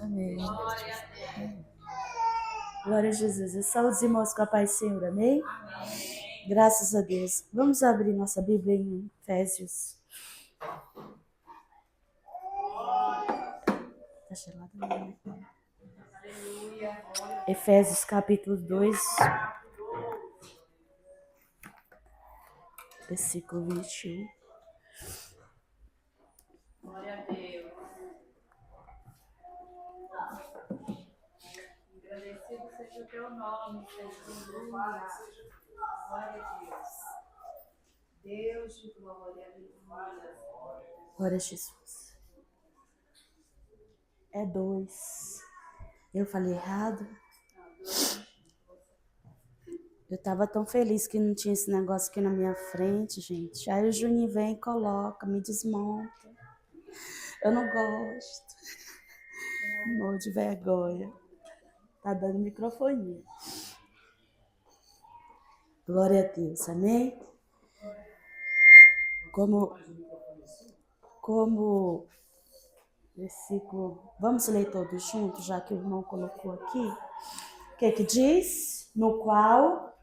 Amém. Glória a Jesus. E saúde, irmãos, com a paz do Senhor. Amém? Graças a Deus. Vamos abrir nossa Bíblia em Efésios. Está gelado, né? Efésios capítulo 2, versículo 21. Glória a Deus. Agradecido seja o teu nome, Senhor. Glória a Deus. Deus de glória, aleluia. Glória a Jesus. É 2. Eu falei errado? Eu tava tão feliz que não tinha esse negócio aqui na minha frente, gente. Aí o Juninho vem e coloca, me desmonta. Eu não gosto. Morro de vergonha. Tá dando microfonia. Glória a Deus, amém? Como versículo, vamos ler todos juntos, já que o irmão colocou aqui. O que diz? No qual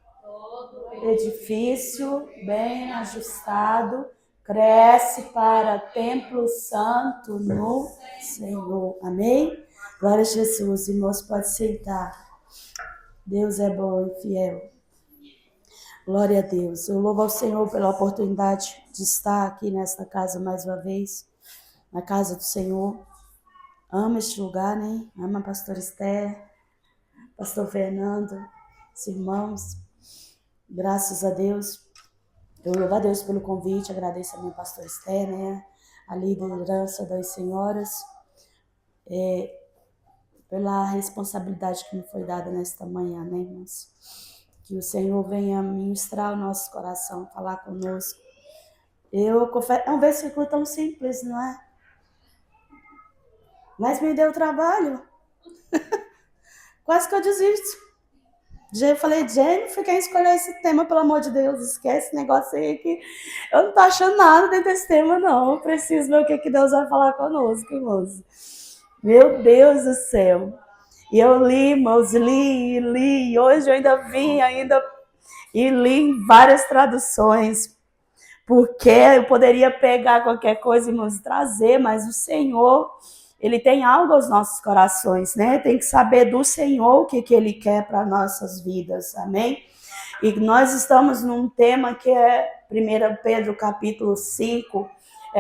edifício bem ajustado cresce para templo santo no Senhor. Amém? Glória a Jesus. Irmãos, pode sentar. Deus é bom e fiel. Glória a Deus. Eu louvo ao Senhor pela oportunidade de estar aqui nesta casa mais uma vez, na casa do Senhor. Amo este lugar, né? Amo a pastora Esther, pastor Fernando, os irmãos. Graças a Deus. Eu louvo a Deus pelo convite, agradeço a minha pastora Esther, né? A liderança das senhoras, pela responsabilidade que me foi dada nesta manhã, né, irmãos? Que o Senhor venha ministrar o nosso coração, falar conosco. Eu confesso, é um versículo tão simples, não é? Mas me deu trabalho. Quase que eu desisto. Eu falei, Jennifer, quem escolheu esse tema, pelo amor de Deus, esquece esse negócio aí que eu não tô achando nada dentro desse tema, não. Eu preciso ver o que Deus vai falar conosco, irmãos. Meu Deus do céu. E eu li, irmãos, li. Hoje eu ainda vim, e li em várias traduções. Porque eu poderia pegar qualquer coisa, irmãos, e trazer, mas o Senhor, Ele tem algo aos nossos corações, né? Tem que saber do Senhor o que Ele quer para nossas vidas, amém? E nós estamos num tema que é 1 Pedro capítulo 5,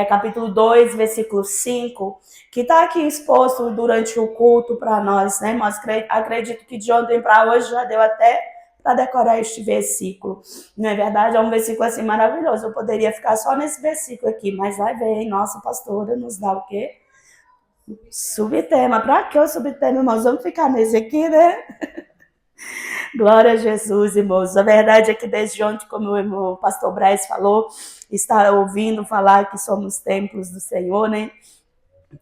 capítulo 2, versículo 5, que está aqui exposto durante o culto para nós, né? Mas acredito que de ontem para hoje já deu até para decorar este versículo. Não é verdade? É um versículo assim maravilhoso. Eu poderia ficar só nesse versículo aqui, mas vai ver, nossa pastora nos dá o quê? Subtema. Para que o subtema, irmãos? Vamos ficar nesse aqui, né? Glória a Jesus, irmãos. A verdade é que desde ontem, como o irmão pastor Braz falou, está ouvindo falar que somos templos do Senhor, né?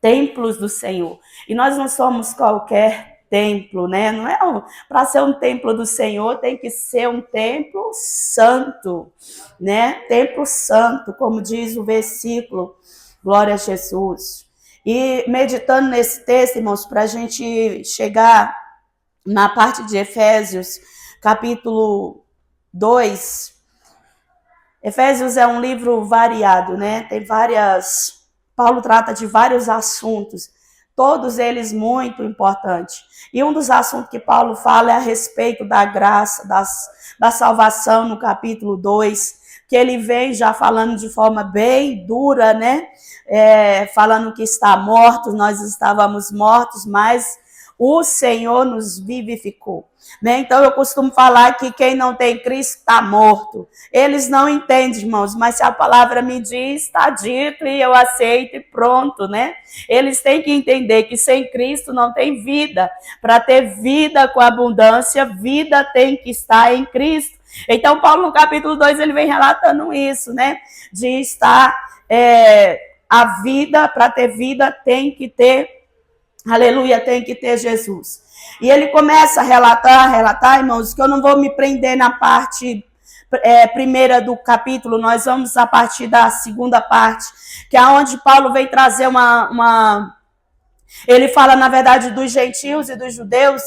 Templos do Senhor. E nós não somos qualquer templo, né? Não é para ser um templo do Senhor, tem que ser um templo santo, né? Templo santo, como diz o versículo. Glória a Jesus. E meditando nesse texto, irmãos, para a gente chegar na parte de Efésios, capítulo 2. Efésios é um livro variado, né? Tem várias... Paulo trata de vários assuntos, todos eles muito importantes. E um dos assuntos que Paulo fala é a respeito da graça, da salvação, no capítulo 2, que ele vem já falando de forma bem dura, né? Falando que está morto, nós estávamos mortos, mas o Senhor nos vivificou. Né? Então eu costumo falar que quem não tem Cristo está morto. Eles não entendem, irmãos, mas se a palavra me diz, está dito e eu aceito e pronto, né? Eles têm que entender que sem Cristo não tem vida. Para ter vida com abundância, vida tem que estar em Cristo. Então Paulo no capítulo 2 ele vem relatando isso, né? De estar a vida, para ter vida tem que ter, aleluia, tem que ter Jesus. E ele começa a relatar, irmãos, que eu não vou me prender na parte primeira do capítulo, nós vamos a partir da segunda parte, que é onde Paulo vem trazer uma Ele fala, na verdade, dos gentios e dos judeus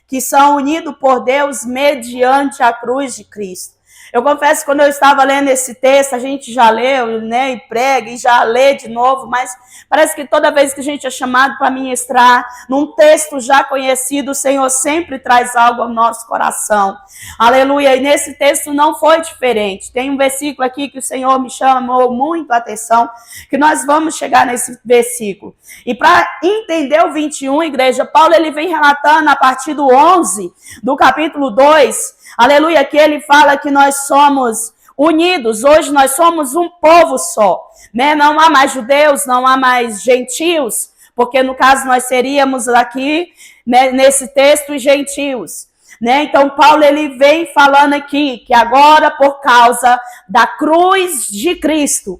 que são unidos por Deus mediante a cruz de Cristo. Eu confesso que quando eu estava lendo esse texto, a gente já leu, né, e prega, e já lê de novo, mas parece que toda vez que a gente é chamado para ministrar num texto já conhecido, o Senhor sempre traz algo ao nosso coração. Aleluia, e nesse texto não foi diferente. Tem um versículo aqui que o Senhor me chamou muito a atenção, que nós vamos chegar nesse versículo. E para entender o 21, igreja, Paulo ele vem relatando a partir do 11, do capítulo 2, aleluia, que ele fala que nós somos unidos, hoje nós somos um povo só, né? Não há mais judeus, não há mais gentios, porque no caso nós seríamos aqui, né, nesse texto, gentios, né? Então Paulo ele vem falando aqui que agora por causa da cruz de Cristo,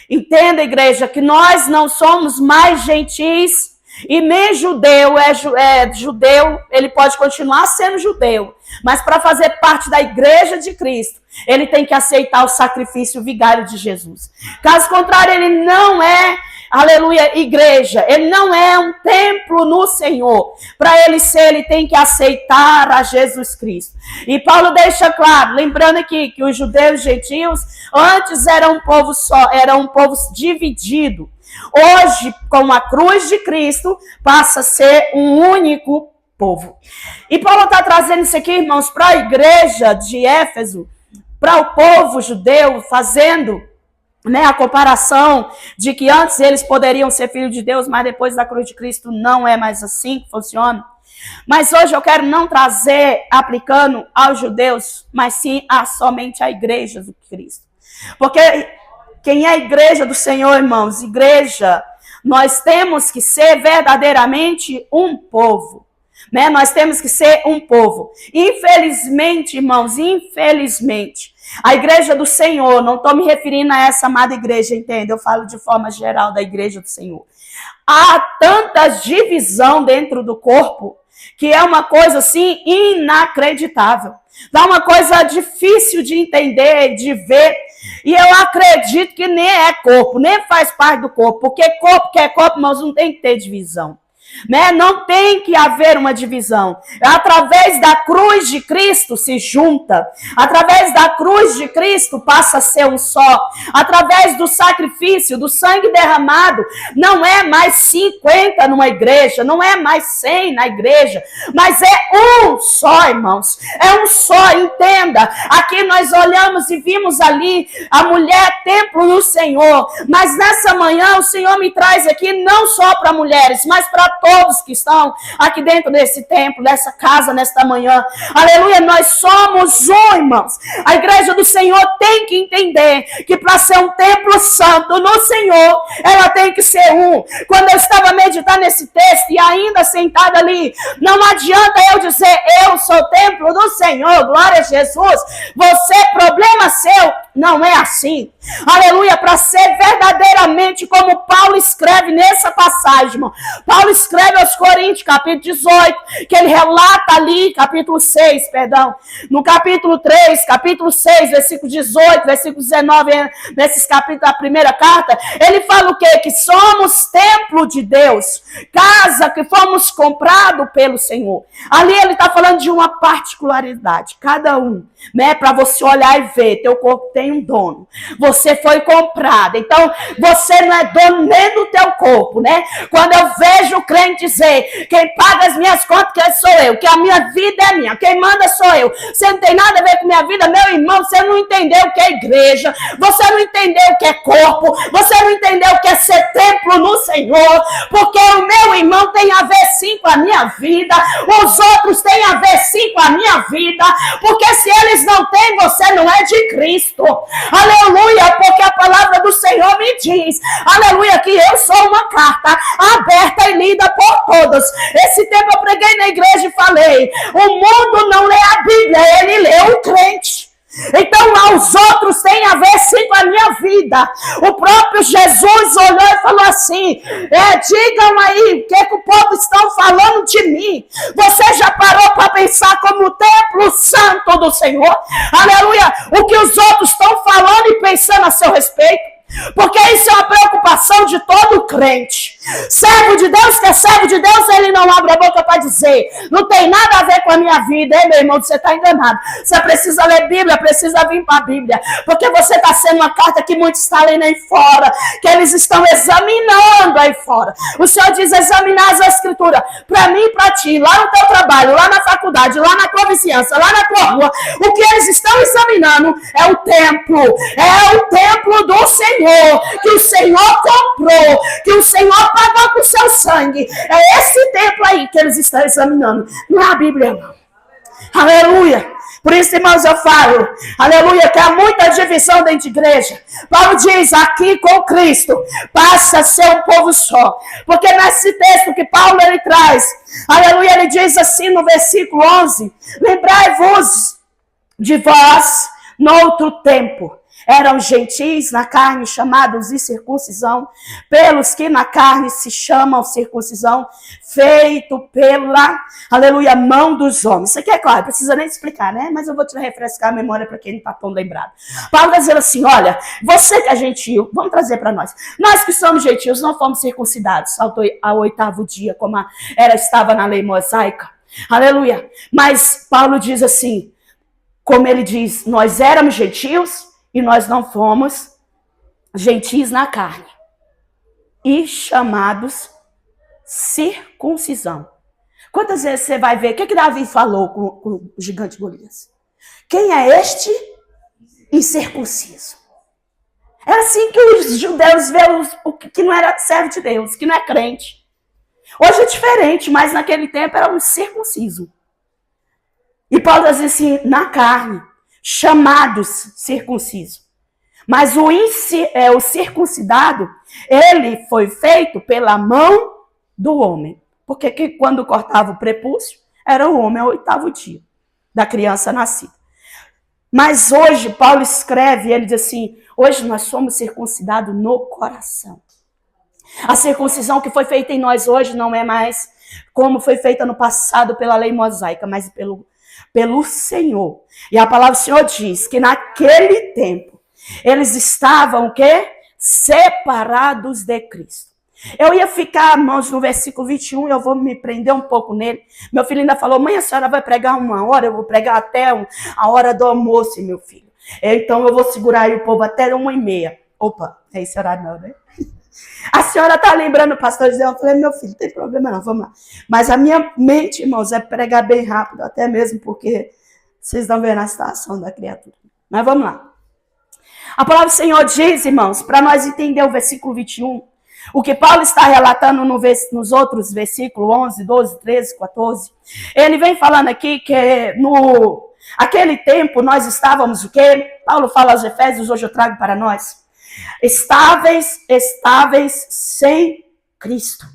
entenda, igreja, que nós não somos mais gentis e nem judeu judeu, ele pode continuar sendo judeu, mas para fazer parte da igreja de Cristo, ele tem que aceitar o sacrifício vigário de Jesus. Caso contrário, ele não é, aleluia, igreja, ele não é um templo no Senhor. Para ele ser, ele tem que aceitar a Jesus Cristo. E Paulo deixa claro, lembrando aqui que os judeus e gentios antes eram um povo só, eram um povo dividido. Hoje, com a cruz de Cristo, passa a ser um único povo. E Paulo está trazendo isso aqui, irmãos, para a igreja de Éfeso, para o povo judeu, fazendo, né, a comparação de que antes eles poderiam ser filhos de Deus, mas depois da cruz de Cristo não é mais assim que funciona. Mas hoje eu quero não trazer aplicando aos judeus, mas sim somente à igreja de Cristo. Porque quem é a igreja do Senhor, irmãos, igreja, nós temos que ser verdadeiramente um povo, né? Nós temos que ser um povo. Infelizmente, irmãos, infelizmente, a igreja do Senhor, não estou me referindo a essa amada igreja, entende? Eu falo de forma geral da igreja do Senhor. Há tanta divisão dentro do corpo que é uma coisa assim inacreditável. Dá uma coisa difícil de entender, de ver. E eu acredito que nem é corpo, nem faz parte do corpo. Porque corpo que é corpo, mas não tem que ter divisão. Né? Não tem que haver uma divisão. Através da cruz de Cristo se junta. Através da cruz de Cristo passa a ser um só. Através do sacrifício, do sangue derramado, não é mais 50 numa igreja, não é mais 100 na igreja, mas é um só, irmãos. É um só, entenda. Aqui nós olhamos e vimos ali a mulher templo no Senhor, mas nessa manhã o Senhor me traz aqui não só para mulheres, mas para todos que estão aqui dentro desse templo, dessa casa, nesta manhã. Aleluia, nós somos um, irmãos. A igreja do Senhor tem que entender que para ser um templo santo no Senhor, ela tem que ser um. Quando eu estava meditando nesse texto e ainda sentada ali, não adianta eu dizer, eu sou o templo do Senhor, glória a Jesus. Você, problema seu, não é assim. Aleluia, para ser verdadeiramente como Paulo escreve nessa passagem, irmão. Paulo escreve aos Coríntios, capítulo 18, que ele relata ali, capítulo 6, perdão, no capítulo 3, capítulo 6, versículo 18, versículo 19, nesses capítulos da primeira carta, ele fala o quê? Que somos templo de Deus, casa que fomos comprados pelo Senhor. Ali ele está falando de uma particularidade, cada um, né, para você olhar e ver, teu corpo tem um dono, você foi comprado, então você não é dono nem do teu corpo, né? Quando eu vejo o crente dizer, quem paga as minhas contas que sou eu, que a minha vida é minha, quem manda sou eu, você não tem nada a ver com minha vida, meu irmão, você não entendeu o que é igreja, você não entendeu o que é corpo, você não entendeu o que é ser templo no Senhor, porque o meu irmão tem a ver sim com a minha vida, os outros têm a ver sim com a minha vida, porque se eles não têm, você não é de Cristo. Aleluia, porque a palavra do Senhor me diz, aleluia, que eu sou uma carta aberta e lida por todos. Esse tempo eu preguei na igreja e falei, o mundo não lê a Bíblia, ele lê o crente. Então, os outros têm a ver sim com a minha vida. O próprio Jesus olhou e falou assim, digam aí, o que o povo estão falando de mim? Você já parou para pensar como o templo santo do Senhor? Aleluia, o que os outros estão falando e pensando a seu respeito? Porque isso é uma preocupação de todo crente. Servo de Deus que é servo de Deus, ele não abre a boca para dizer: não tem nada a ver com a minha vida. Meu irmão, você está enganado. Você precisa ler Bíblia, precisa vir para a Bíblia. Porque você está sendo uma carta que muitos estão lendo aí fora, que eles estão examinando aí fora. O Senhor diz: examinar as Escrituras, para mim e para ti, lá no teu trabalho, lá na faculdade, lá na tua vizinhança, lá na tua rua. O que eles estão examinando é o templo do Senhor, que o Senhor comprou, que o Senhor pagou com o seu sangue. É esse templo aí que eles estão examinando, não é a Bíblia, não. Aleluia. Por isso, irmãos, eu falo, aleluia, que há muita divisão dentro de igreja. Paulo diz: aqui com Cristo passa a ser um povo só. Porque nesse texto que Paulo ele traz, aleluia, ele diz assim no versículo 11: lembrai-vos de vós no outro tempo. Eram gentis na carne, chamados de circuncisão, pelos que na carne se chamam circuncisão, feito pela, aleluia, mão dos homens. Isso aqui é claro, precisa nem explicar, né? Mas eu vou te refrescar a memória para quem não está tão lembrado. Paulo vai dizer assim: olha, você que é gentil, vamos trazer para nós. Nós que somos gentios não fomos circuncidados ao 8º dia, como estava na lei mosaica. Aleluia. Mas Paulo diz assim, como ele diz, nós éramos gentios, e nós não fomos gentis na carne. E chamados circuncisão. Quantas vezes você vai ver, o que Davi falou com o gigante Golias? Quem é este incircunciso? É assim que os judeus veem o que não era servo de Deus, que não é crente. Hoje é diferente, mas naquele tempo era um circunciso. E Paulo diz assim, na carne, chamados circunciso. Mas o circuncidado, ele foi feito pela mão do homem. Porque quando cortava o prepúcio, era o homem ao 8º dia da criança nascida. Mas hoje, Paulo escreve, ele diz assim, hoje nós somos circuncidados no coração. A circuncisão que foi feita em nós hoje não é mais como foi feita no passado pela lei mosaica, mas pelo Senhor. E a palavra do Senhor diz que naquele tempo eles estavam o quê? Separados de Cristo. Eu ia ficar, irmãos, no versículo 21, eu vou me prender um pouco nele. Meu filho ainda falou, mãe, a senhora vai pregar 1 hora, eu vou pregar até a hora do almoço, meu filho. Então eu vou segurar aí o povo até 1h30. Opa, é esse horário não, né? A senhora tá lembrando o pastor José? Eu falei, meu filho, não tem problema não, vamos lá. Mas a minha mente, irmãos, é pregar bem rápido, até mesmo porque vocês estão vendo a situação da criatura. Mas vamos lá. A palavra do Senhor diz, irmãos, para nós entender o versículo 21, o que Paulo está relatando nos outros versículos 11, 12, 13, 14, ele vem falando aqui que aquele tempo nós estávamos o quê? Paulo fala aos Efésios, hoje eu trago para nós. Estáveis sem Cristo.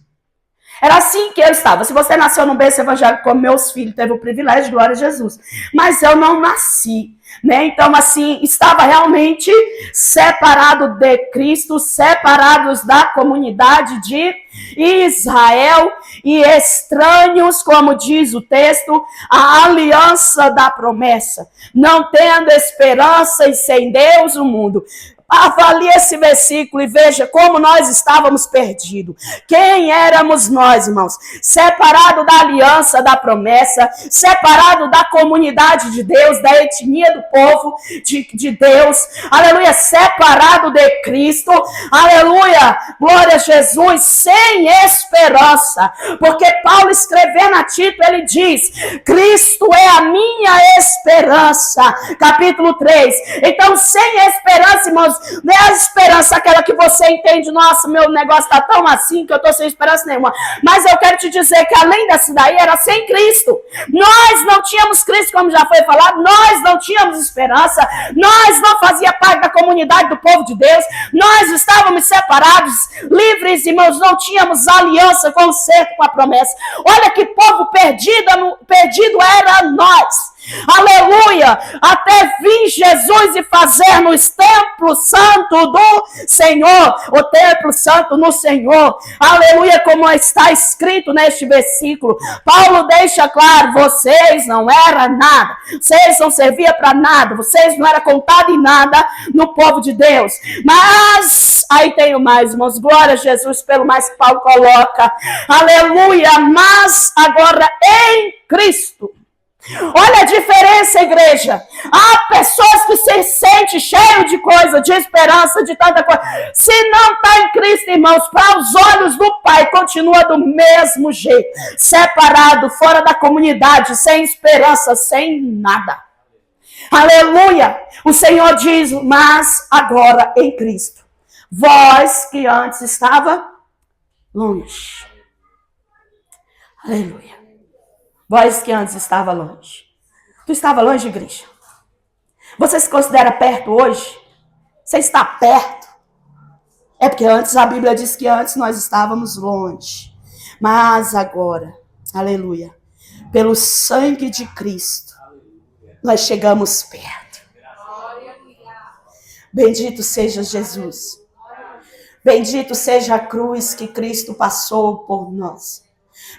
Era assim que eu estava. Se você nasceu num berço evangélico como meus filhos, teve o privilégio, glória a Jesus. Mas eu não nasci, né? Então, assim, estava realmente separado de Cristo, separados da comunidade de Israel e estranhos, como diz o texto, a aliança da promessa. Não tendo esperança e sem Deus o mundo. Avalie esse versículo e veja como nós estávamos perdidos. Quem éramos nós, irmãos? Separado da aliança, da promessa, separado da comunidade de Deus, da etnia do povo de Deus, aleluia, separado de Cristo, aleluia, glória a Jesus, sem esperança, porque Paulo escrevendo a Tito, ele diz, Cristo é a minha esperança, capítulo 3, então sem esperança, irmãos, não é a esperança aquela que você entende, nossa, meu negócio está tão assim que eu estou sem esperança nenhuma. Mas eu quero te dizer que além dessa daí era sem Cristo. Nós não tínhamos Cristo, como já foi falado, nós não tínhamos esperança, nós não fazia parte da comunidade do povo de Deus, nós estávamos separados, livres, irmãos, não tínhamos aliança com o cerco, com a promessa. Olha que povo perdido era nós. aleluia, até vir Jesus e fazer-nos templo santo do Senhor, o templo santo no Senhor, aleluia, como está escrito neste versículo. Paulo deixa claro, vocês não eram nada, vocês não serviam para nada, vocês não eram contados em nada no povo de Deus, mas, aí tenho mais, irmãos, glória a Jesus pelo mais que Paulo coloca, aleluia, mas agora em Cristo. Olha a diferença, igreja. Há pessoas que se sentem cheios de coisa, de esperança, de tanta coisa. Se não está em Cristo, irmãos, para os olhos do Pai, continua do mesmo jeito. Separado, fora da comunidade, sem esperança, sem nada. Aleluia. O Senhor diz, mas agora em Cristo. Vós que antes estava longe. Aleluia. Vós que antes estava longe. Tu estava longe, igreja? Você se considera perto hoje? Você está perto? É porque antes a Bíblia diz que antes nós estávamos longe. Mas agora, aleluia, pelo sangue de Cristo, nós chegamos perto. Bendito seja Jesus. Bendito seja a cruz que Cristo passou por nós.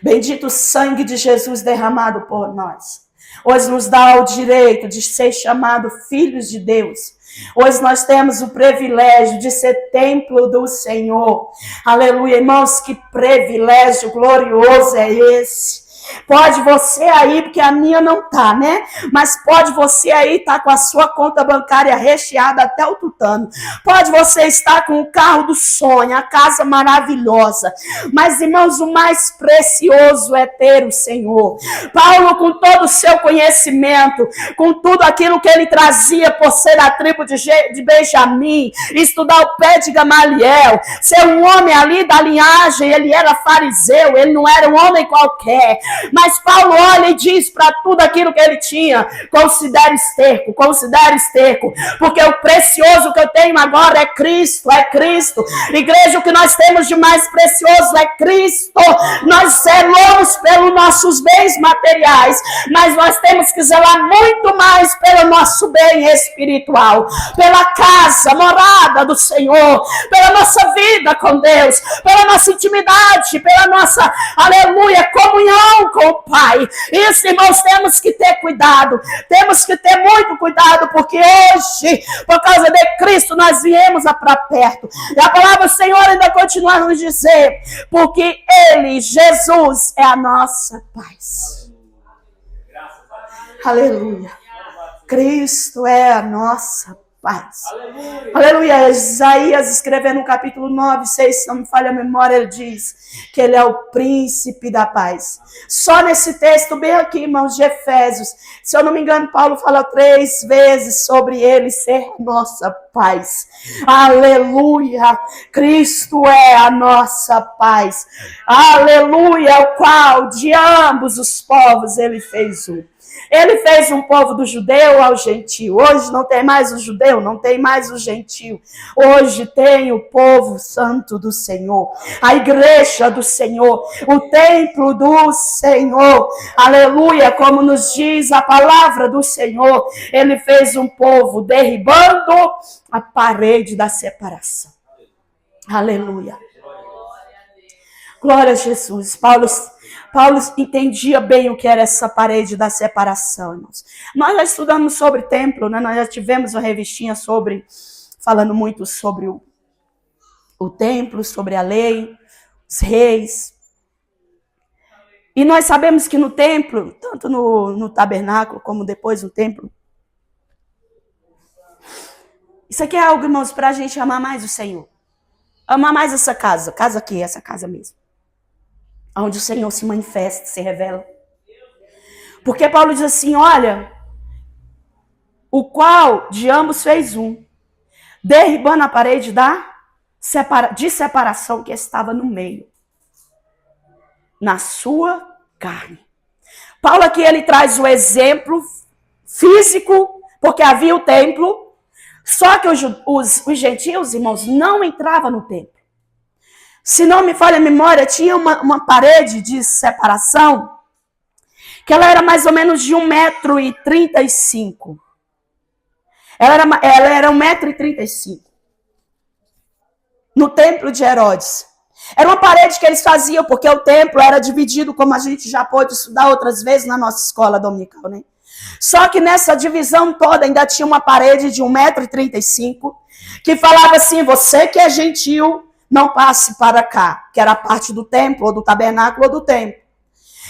Bendito o sangue de Jesus derramado por nós. Hoje nos dá o direito de ser chamado filhos de Deus. Hoje nós temos o privilégio de ser templo do Senhor. Aleluia, irmãos, que privilégio glorioso é esse. Pode você aí, porque a minha não tá, né? Mas pode você aí estar com a sua conta bancária recheada até o tutano. Pode você estar com o carro do sonho, a casa maravilhosa. Mas, irmãos, o mais precioso é ter o Senhor. Paulo, com todo o seu conhecimento, com tudo aquilo que ele trazia por ser da tribo de Benjamim, estudar o pé de Gamaliel, ser um homem ali da linhagem, ele era fariseu, ele não era um homem qualquer. Mas Paulo olha e diz para tudo aquilo que ele tinha, considere esterco, porque o precioso que eu tenho agora é Cristo, Igreja, o que nós temos de mais precioso é Cristo. Nós zelamos pelos nossos bens materiais, mas nós temos que zelar muito mais pelo nosso bem espiritual, pela casa, morada do Senhor, pela nossa vida com Deus, pela nossa intimidade, pela nossa, aleluia, comunhão com o Pai. Isso, irmãos, temos que ter cuidado, temos que ter muito cuidado, porque hoje, por causa de Cristo, nós viemos para perto. E a palavra do Senhor ainda continua a nos dizer, porque Ele, Jesus, é a nossa paz. Aleluia. Cristo é a nossa paz. Aleluia. Isaías escrevendo no capítulo 9, 6, se não me falha a memória, ele diz que ele é o príncipe da paz. Só nesse texto, bem aqui, irmãos, de Efésios, se eu não me engano, Paulo fala 3 vezes sobre ele ser nossa paz. Aleluia. Cristo é a nossa paz. Aleluia. O qual de ambos os povos ele fez um. Ele fez um povo do judeu ao gentio. Hoje não tem mais o judeu, não tem mais o gentio. Hoje tem o povo santo do Senhor, a igreja do Senhor, o templo do Senhor. Aleluia, como nos diz a palavra do Senhor. Ele fez um povo derribando a parede da separação. Aleluia. Glória a Jesus. Paulo entendia bem o que era essa parede da separação, irmãos. Nós já estudamos sobre templo, né? Nós já tivemos uma revistinha falando muito sobre o templo, sobre a lei, os reis. E nós sabemos que no templo, tanto no tabernáculo como depois no templo, isso aqui é algo, irmãos, para a gente amar mais o Senhor. Amar mais essa casa aqui, essa casa mesmo. Onde o Senhor se manifesta, se revela. Porque Paulo diz assim, olha, o qual de ambos fez um, derribando a parede de separação que estava no meio, na sua carne. Paulo aqui ele traz o exemplo físico, porque havia o templo, só que os gentios, irmãos, não entravam no templo. Se não me falha a memória, tinha uma parede de separação que ela era mais ou menos de 1,35 m. Ela era 1,35 m. No templo de Herodes. Era uma parede que eles faziam, porque o templo era dividido, como a gente já pôde estudar outras vezes na nossa escola dominical, né? Só que nessa divisão toda ainda tinha uma parede de 1,35 m, que falava assim: você que é gentil, não passe para cá, que era a parte do templo, ou do tabernáculo, ou do templo.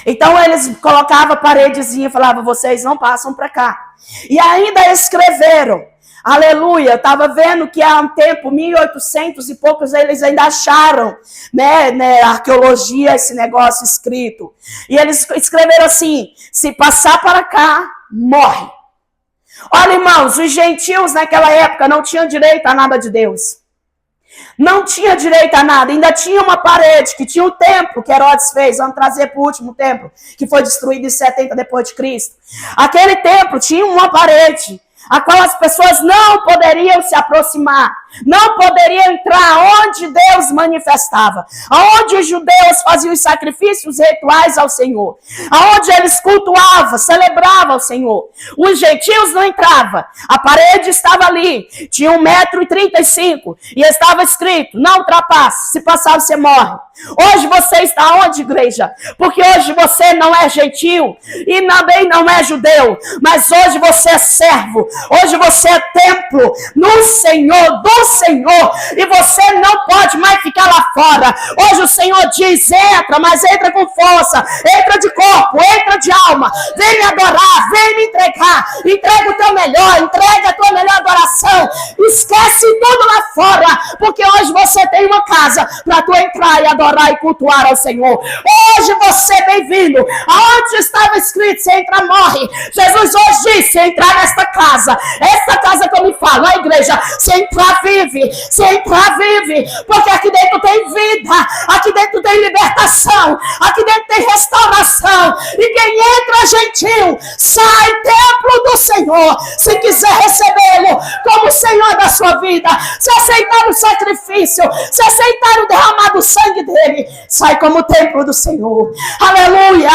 Então eles colocavam a paredezinha e falavam: vocês não passam para cá. E ainda escreveram, aleluia, eu estava vendo que há um tempo, 1800 e poucos, eles ainda acharam, né, arqueologia, esse negócio escrito. E eles escreveram assim: se passar para cá, morre. Olha, irmãos, os gentios naquela época não tinham direito a nada de Deus. Não tinha direito a nada. Ainda tinha uma parede, que tinha o templo que Herodes fez. Vamos trazer para o último templo, que foi destruído em 70 depois de Cristo. Aquele templo tinha uma parede, a qual as pessoas não poderiam se aproximar, não poderiam entrar onde Deus manifestava, aonde os judeus faziam os sacrifícios rituais ao Senhor, aonde eles cultuavam, celebravam ao Senhor. Os gentios não entravam, a parede estava ali, tinha 1,35 m, e estava escrito: não ultrapasse, se passar você morre. Hoje você está onde, igreja? Porque hoje você não é gentil e também não é judeu, mas hoje você é servo, hoje você é templo no Senhor, do Senhor, e você não pode mais ficar lá fora. Hoje o Senhor diz: entra, mas entra com força, entra de corpo, entra de alma, vem me adorar, vem me entregar, entrega o teu melhor, entrega a tua melhor adoração, esquece tudo lá fora, porque hoje você tem uma casa para tu entrar e adorar e cultuar ao Senhor. Hoje você é bem-vindo. Aonde estava escrito: se entrar, morre. Jesus hoje disse: se entrar nesta casa, esta casa que eu me falo, a igreja, se entrar, vive, se entrar, vive, porque aqui dentro tem vida, aqui dentro tem libertação, aqui dentro tem restauração, e quem entra gentil, sai templo do Senhor. Se quiser recebê-lo como Senhor da sua vida, se aceitar o sacrifício, se aceitar o derramar do sangue dele, sai como templo do Senhor. Aleluia,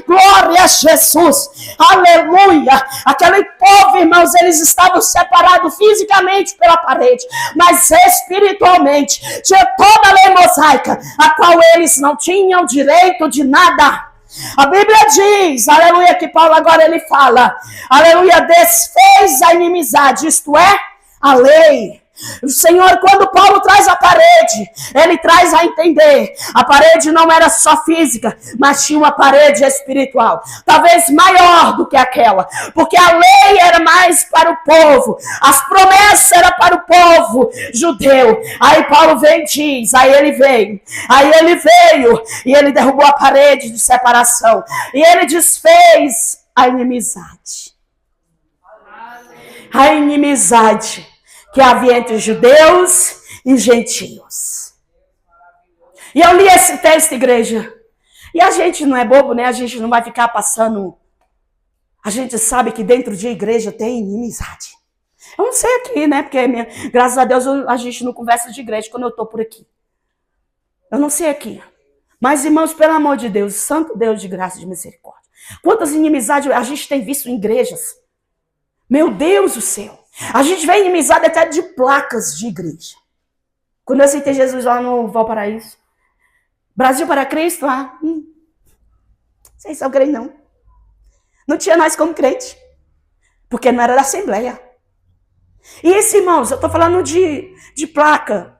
glória a Jesus, aleluia. Aquele povo, irmãos, eles estavam separados fisicamente pela parede, mas espiritualmente tinha toda a lei mosaica, a qual eles não tinham direito de nada. A Bíblia diz, aleluia, que Paulo agora ele fala, aleluia, desfez a inimizade, isto é, a lei. O Senhor, quando Paulo traz a parede, ele traz a entender: a parede não era só física, mas tinha uma parede espiritual, talvez maior do que aquela, porque a lei era mais para o povo, as promessas eram para o povo judeu. Aí Paulo vem e diz, aí ele veio e ele derrubou a parede de separação, e ele desfez a inimizade. A inimizade que havia entre judeus e gentios. E eu li esse texto, igreja, e a gente não é bobo, né? A gente não vai ficar passando. A gente sabe que dentro de igreja tem inimizade. Eu não sei aqui, né? Porque, graças a Deus, a gente não conversa de igreja quando eu estou por aqui. Eu não sei aqui. Mas, irmãos, pelo amor de Deus, santo Deus de graça e de misericórdia, quantas inimizades a gente tem visto em igrejas. Meu Deus do céu. A gente vê inimizade até de placas de igreja. Quando eu aceitei Jesus lá no Valparaíso, Brasil para Cristo, vocês são crentes não. Não tinha nós como crente, porque não era da Assembleia. E isso, irmãos, eu estou falando de placa,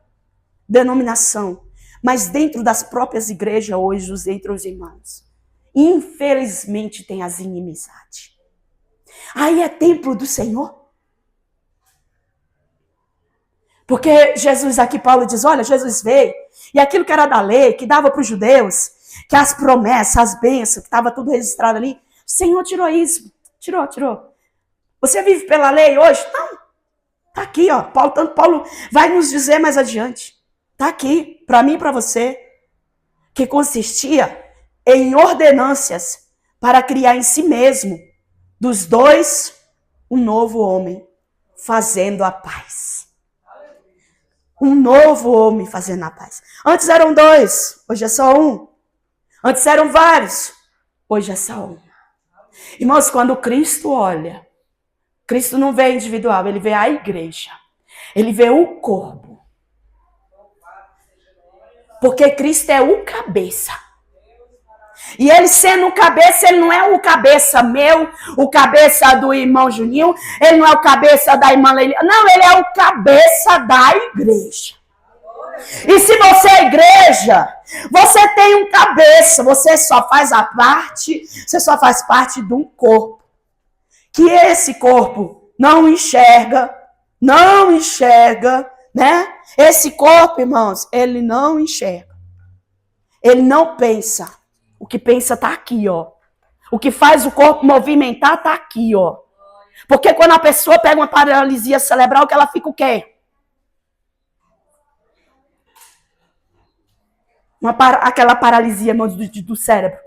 denominação, mas dentro das próprias igrejas hoje, entre os irmãos, infelizmente tem as inimizades. Aí é templo do Senhor. Porque Jesus aqui, Paulo diz, olha, Jesus veio, e aquilo que era da lei, que dava para os judeus, que as promessas, as bênçãos, que estava tudo registrado ali, o Senhor tirou isso, tirou. Você vive pela lei hoje? Não. Está aqui, ó. Paulo vai nos dizer mais adiante. Está aqui, para mim e para você, que consistia em ordenâncias para criar em si mesmo, dos dois, um novo homem, fazendo a paz. Um novo homem fazendo a paz. Antes eram dois, hoje é só um. Antes eram vários, hoje é só um. Irmãos, quando Cristo olha, Cristo não vê individual, ele vê a igreja. Ele vê o corpo. Porque Cristo é o cabeça. E ele sendo o cabeça, ele não é o cabeça meu, o cabeça do irmão Juninho, ele não é o cabeça da irmã Leila. Não, ele é o cabeça da igreja. E se você é igreja, você tem um cabeça, você só faz parte de um corpo. Que esse corpo não enxerga, né? Esse corpo, irmãos, ele não enxerga. Ele não pensa. O que pensa tá aqui, ó. O que faz o corpo movimentar tá aqui, ó. Porque quando a pessoa pega uma paralisia cerebral, que ela fica o quê? Aquela paralisia do cérebro.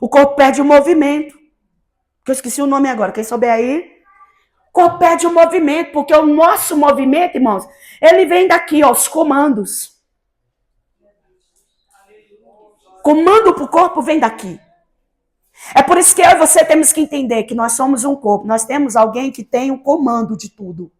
O corpo perde o movimento. Que eu esqueci o nome agora. Quem souber aí. O corpo perde o movimento. Porque o nosso movimento, irmãos, ele vem daqui, ó, os comandos. Comando para o corpo vem daqui. É por isso que eu e você temos que entender que nós somos um corpo. Nós temos alguém que tem o comando de tudo.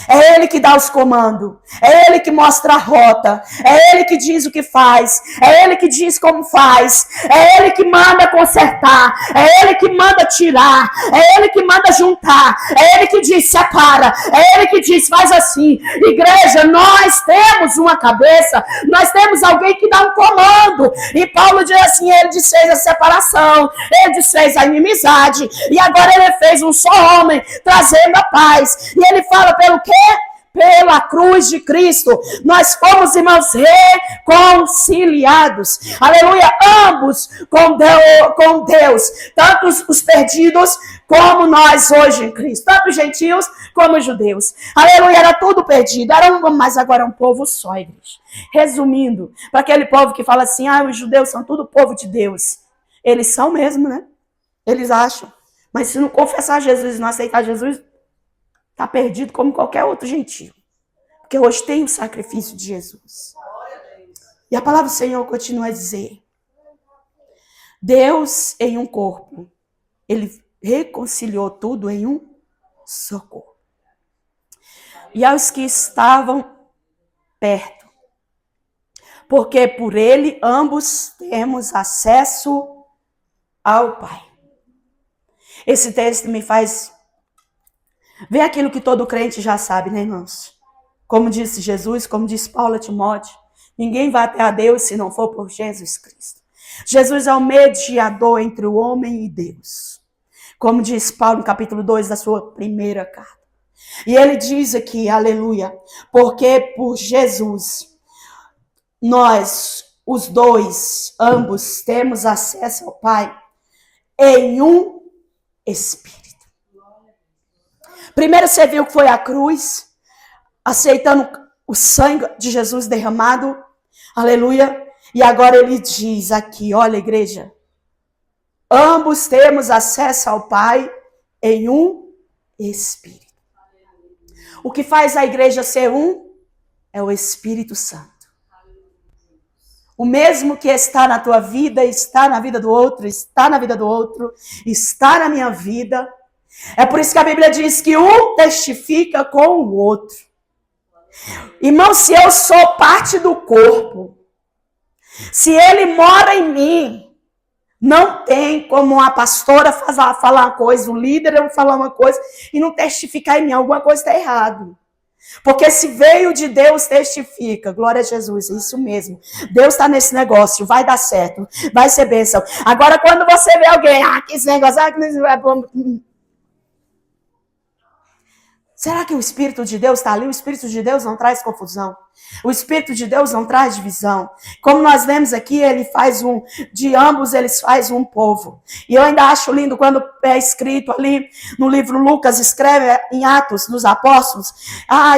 É ele que dá os comandos. É ele que mostra a rota. É ele que diz o que faz. É ele que diz como faz. É ele que manda consertar. É ele que manda tirar. É ele que manda juntar. É ele que diz separa. É ele que diz faz assim. Igreja, nós temos uma cabeça. Nós temos alguém que dá um comando. E Paulo diz assim, ele desfez a separação. Ele desfez a inimizade. E agora ele fez um só homem, trazendo a paz. E ele fala pelo quê? Pela cruz de Cristo, nós fomos, irmãos, reconciliados, aleluia, ambos com Deus, tanto os perdidos como nós hoje em Cristo, tanto os gentios como os judeus, aleluia, era tudo perdido, mas agora é um povo só, igreja. Resumindo, para aquele povo que fala assim, os judeus são tudo povo de Deus, eles são mesmo, né? Eles acham, mas se não confessar Jesus e não aceitar Jesus, está perdido como qualquer outro gentio. Porque hoje tem o sacrifício de Jesus. E a palavra do Senhor continua a dizer: Deus em um corpo, ele reconciliou tudo em um só corpo. E aos que estavam perto, porque por ele ambos temos acesso ao Pai. Esse texto me faz ver aquilo que todo crente já sabe, né, irmãos? Como disse Jesus, como disse Paulo a Timóteo, ninguém vai até a Deus se não for por Jesus Cristo. Jesus é o mediador entre o homem e Deus. Como diz Paulo no capítulo 2 da sua primeira carta. E ele diz aqui, aleluia, porque por Jesus, nós, os dois, ambos, temos acesso ao Pai em um Espírito. Primeiro você viu que foi a cruz, aceitando o sangue de Jesus derramado, aleluia. E agora ele diz aqui, olha igreja, ambos temos acesso ao Pai em um Espírito. O que faz a igreja ser um é o Espírito Santo. O mesmo que está na tua vida, está na vida do outro, está na vida do outro, está na minha vida. É por isso que a Bíblia diz que um testifica com o outro. Irmão, se eu sou parte do corpo, se ele mora em mim, não tem como a pastora falar uma coisa, o líder falar uma coisa e não testificar em mim. Alguma coisa está errado. Porque se veio de Deus, testifica. Glória a Jesus, é isso mesmo. Deus está nesse negócio, vai dar certo, vai ser bênção. Agora, quando você vê alguém, que esse negócio, que não é bom. Será que o Espírito de Deus está ali? O Espírito de Deus não traz confusão. O Espírito de Deus não traz divisão. Como nós vemos aqui, ele faz de ambos eles faz um povo. E eu ainda acho lindo quando é escrito ali no livro Lucas, escreve em Atos dos Apóstolos.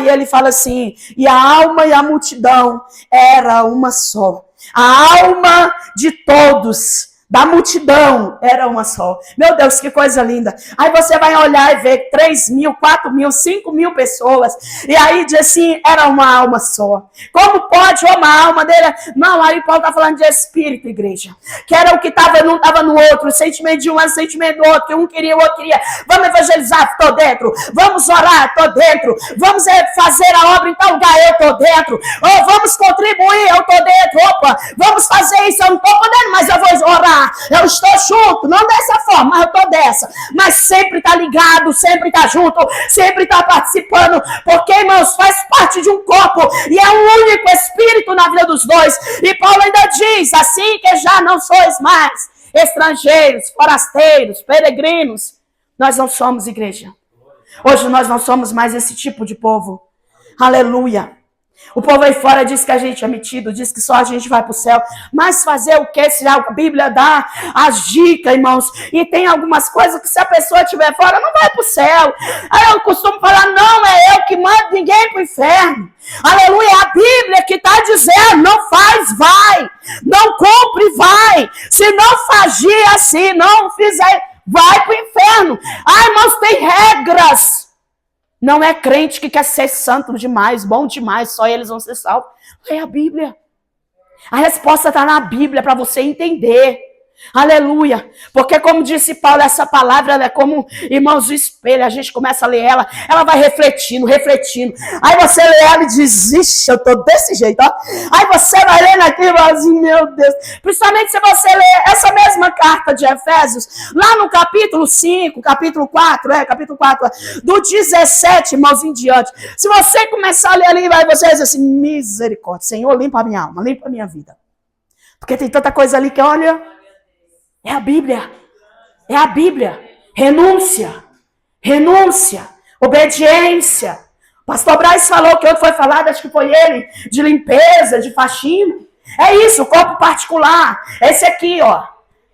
E ele fala assim, e a alma e a multidão era uma só. A alma de todos da multidão era uma só. Meu Deus, que coisa linda. Aí você vai olhar e ver 3.000, 4.000, 5.000 pessoas. E aí diz assim, era uma alma só. Como pode uma alma dele? Não, aí Paulo está falando de espírito, igreja. Que era o que não estava no outro. O sentimento de um é o sentimento do outro. Que um queria, o outro queria. Vamos evangelizar, estou dentro. Vamos orar, estou dentro. Vamos fazer a obra em tal lugar, eu estou dentro. Ou vamos contribuir, eu estou dentro. Opa, vamos fazer isso, eu não estou podendo, mas eu vou orar. Eu estou junto, não dessa forma, mas eu estou dessa. Mas sempre está ligado, sempre está junto, sempre está participando, porque, irmãos, faz parte de um corpo e é um único espírito na vida dos dois. E Paulo ainda diz, assim que já não sois mais estrangeiros, forasteiros, peregrinos. Nós não somos igreja. Hoje nós não somos mais esse tipo de povo. Aleluia. O povo aí fora diz que a gente é metido, diz que só a gente vai para o céu. Mas fazer o que? Se a Bíblia dá as dicas, irmãos. E tem algumas coisas que se a pessoa estiver fora, não vai para o céu. Aí eu costumo falar, não é eu que mando ninguém para o inferno. Aleluia, é a Bíblia que está dizendo, não faz, vai. Não cumpre, vai. Se não fagir assim, não fizer, vai para o inferno. Ah, irmãos, tem regras. Não é crente que quer ser santo demais, bom demais, só eles vão ser salvos. É a Bíblia. A resposta está na Bíblia para você entender. Aleluia. Porque como disse Paulo, essa palavra ela é como, irmãos, o espelho. A gente começa a ler ela vai refletindo, refletindo. Aí você lê ela e diz, ixi, eu tô desse jeito, ó. Aí você vai lendo aquilo e fala assim, meu Deus. Principalmente se você ler essa mesma carta de Efésios, lá no capítulo 5, capítulo 4, do 17, irmãos, em diante. Se você começar a ler ali, vai você dizer assim, misericórdia, Senhor, limpa a minha alma, limpa a minha vida. Porque tem tanta coisa ali que, olha, é a Bíblia. É a Bíblia. Renúncia. Renúncia. Obediência. O pastor Braz falou que outro foi falado, acho que foi ele, de limpeza, de faxina. É isso, o corpo particular. Esse aqui, ó.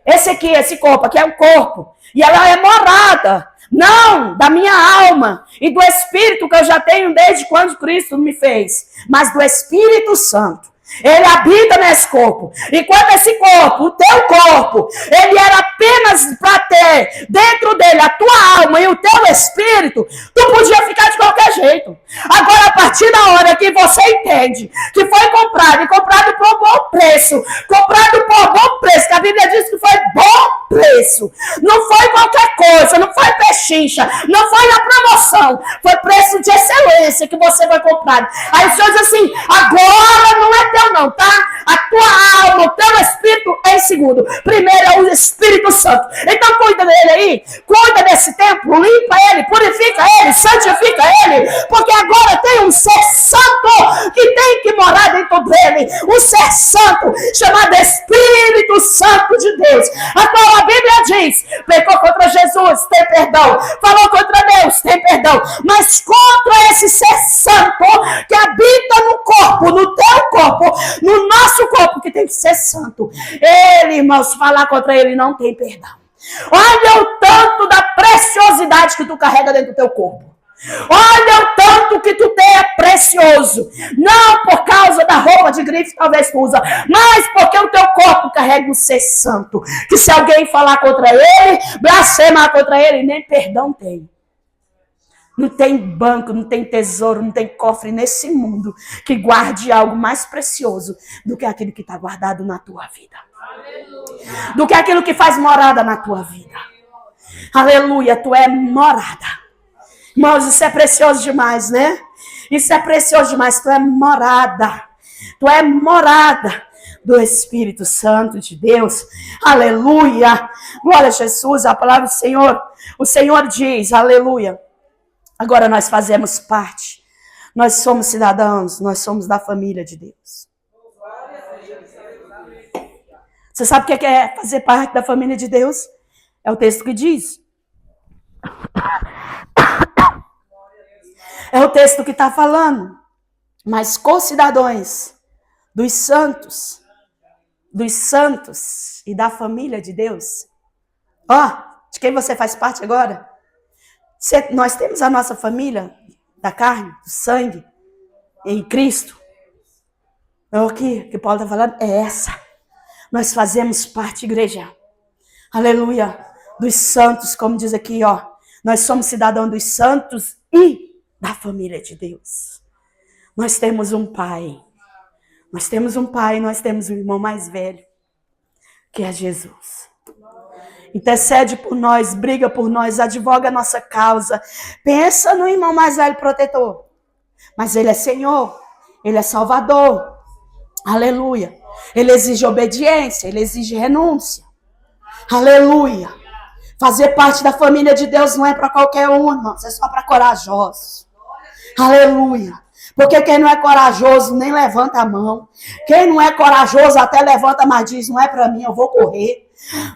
Esse corpo aqui é um corpo. E ela é morada. Não da minha alma e do Espírito que eu já tenho desde quando Cristo me fez. Mas do Espírito Santo. Ele habita nesse corpo. Enquanto esse corpo, o teu corpo, ele era apenas para ter dentro dele a tua alma e o teu espírito, tu podia ficar de qualquer jeito. Agora, a partir da hora que você entende que foi comprado e comprado por bom preço, que a Bíblia diz que foi bom preço, não foi qualquer coisa, não foi pechincha, não foi na promoção, foi preço de excelência que você foi comprado. Aí o Senhor diz assim, agora não é teu não, tá? A tua alma, o teu espírito em segundo. Primeiro é o Espírito Santo. Então cuida dele aí, cuida desse templo, limpa ele, purifica ele, santifica ele, porque agora tem um ser santo que tem que morar dentro dele, um ser santo chamado Espírito Santo de Deus, a qual a Bíblia diz, pecou contra Jesus, tem perdão, falou contra Deus, tem perdão, mas contra esse ser santo que habita no corpo, no teu corpo, no nosso corpo, que tem que ser santo, ele, irmãos, falar contra ele não tem perdão. Olha o tanto da preciosidade que tu carrega dentro do teu corpo. Olha o tanto que tu tem é precioso. Não por causa da roupa de grife que talvez tu usa, mas porque o teu corpo carrega um ser santo. Que se alguém falar contra ele, blasfemar contra ele, nem perdão tem. Não tem banco, não tem tesouro, não tem cofre nesse mundo que guarde algo mais precioso do que aquilo que está guardado na tua vida. Do que aquilo que faz morada na tua vida. Aleluia, tu é morada. Irmãos, isso é precioso demais, né? Isso é precioso demais. Tu é morada. Tu é morada do Espírito Santo de Deus. Aleluia. Glória a Jesus, a palavra do Senhor. O Senhor diz, aleluia. Agora nós fazemos parte. Nós somos cidadãos. Nós somos da família de Deus. Você sabe o que é fazer parte da família de Deus? É o texto que diz. É o texto que está falando. Mas co-cidadãos dos santos e da família de Deus. Ó, de quem você faz parte agora? Nós temos a nossa família da carne, do sangue, em Cristo. É o que Paulo está falando? É essa. Nós fazemos parte, igreja. Aleluia. Dos santos, como diz aqui, ó. Nós somos cidadãos dos santos e da família de Deus. Nós temos um pai. Nós temos um pai, nós temos um irmão mais velho, que é Jesus. Intercede por nós, briga por nós, advoga a nossa causa. Pensa no irmão mais velho protetor. Mas ele é Senhor, ele é Salvador. Aleluia. Ele exige obediência, ele exige renúncia. Aleluia. Fazer parte da família de Deus não é para qualquer um, irmãos, é só para corajosos. Aleluia. Porque quem não é corajoso nem levanta a mão. Quem não é corajoso até levanta, mas diz, não é para mim, eu vou correr.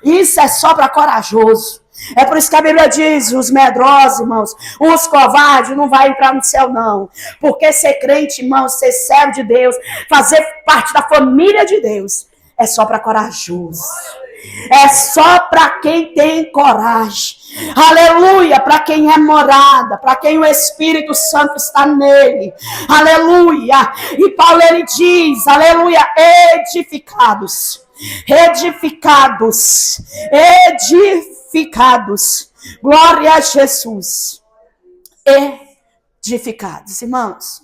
Isso é só para corajoso. É por isso que a Bíblia diz, os medrosos, irmãos, os covardes não vai entrar no céu, não. Porque ser crente, irmãos, ser servo de Deus, fazer parte da família de Deus, é só para corajoso. É só para quem tem coragem. Aleluia, para quem é morada, para quem o Espírito Santo está nele. Aleluia. E Paulo ele diz, aleluia, edificados. Edificados. Edificados. Glória a Jesus. Edificados. Irmãos,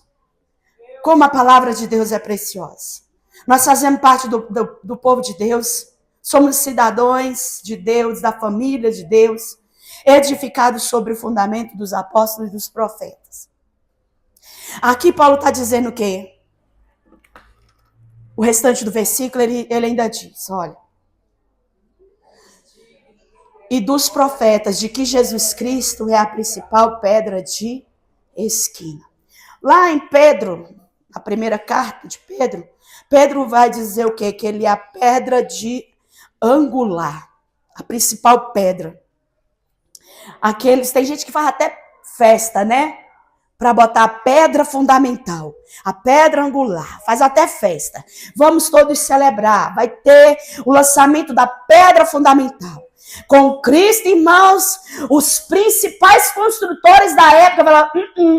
como a palavra de Deus é preciosa. Nós fazemos parte do povo de Deus. Somos cidadãos de Deus, da família de Deus, edificados sobre o fundamento dos apóstolos e dos profetas. Aqui Paulo está dizendo o quê? O restante do versículo, ele ainda diz, olha. E dos profetas, de que Jesus Cristo é a principal pedra de esquina. Lá em Pedro, na primeira carta de Pedro, Pedro vai dizer o quê? Que ele é a pedra de angular, a principal pedra. Tem gente que faz até festa, né? Para botar a pedra fundamental, a pedra angular, faz até festa. Vamos todos celebrar, vai ter o lançamento da pedra fundamental. Com Cristo, irmãos, os principais construtores da época falaram,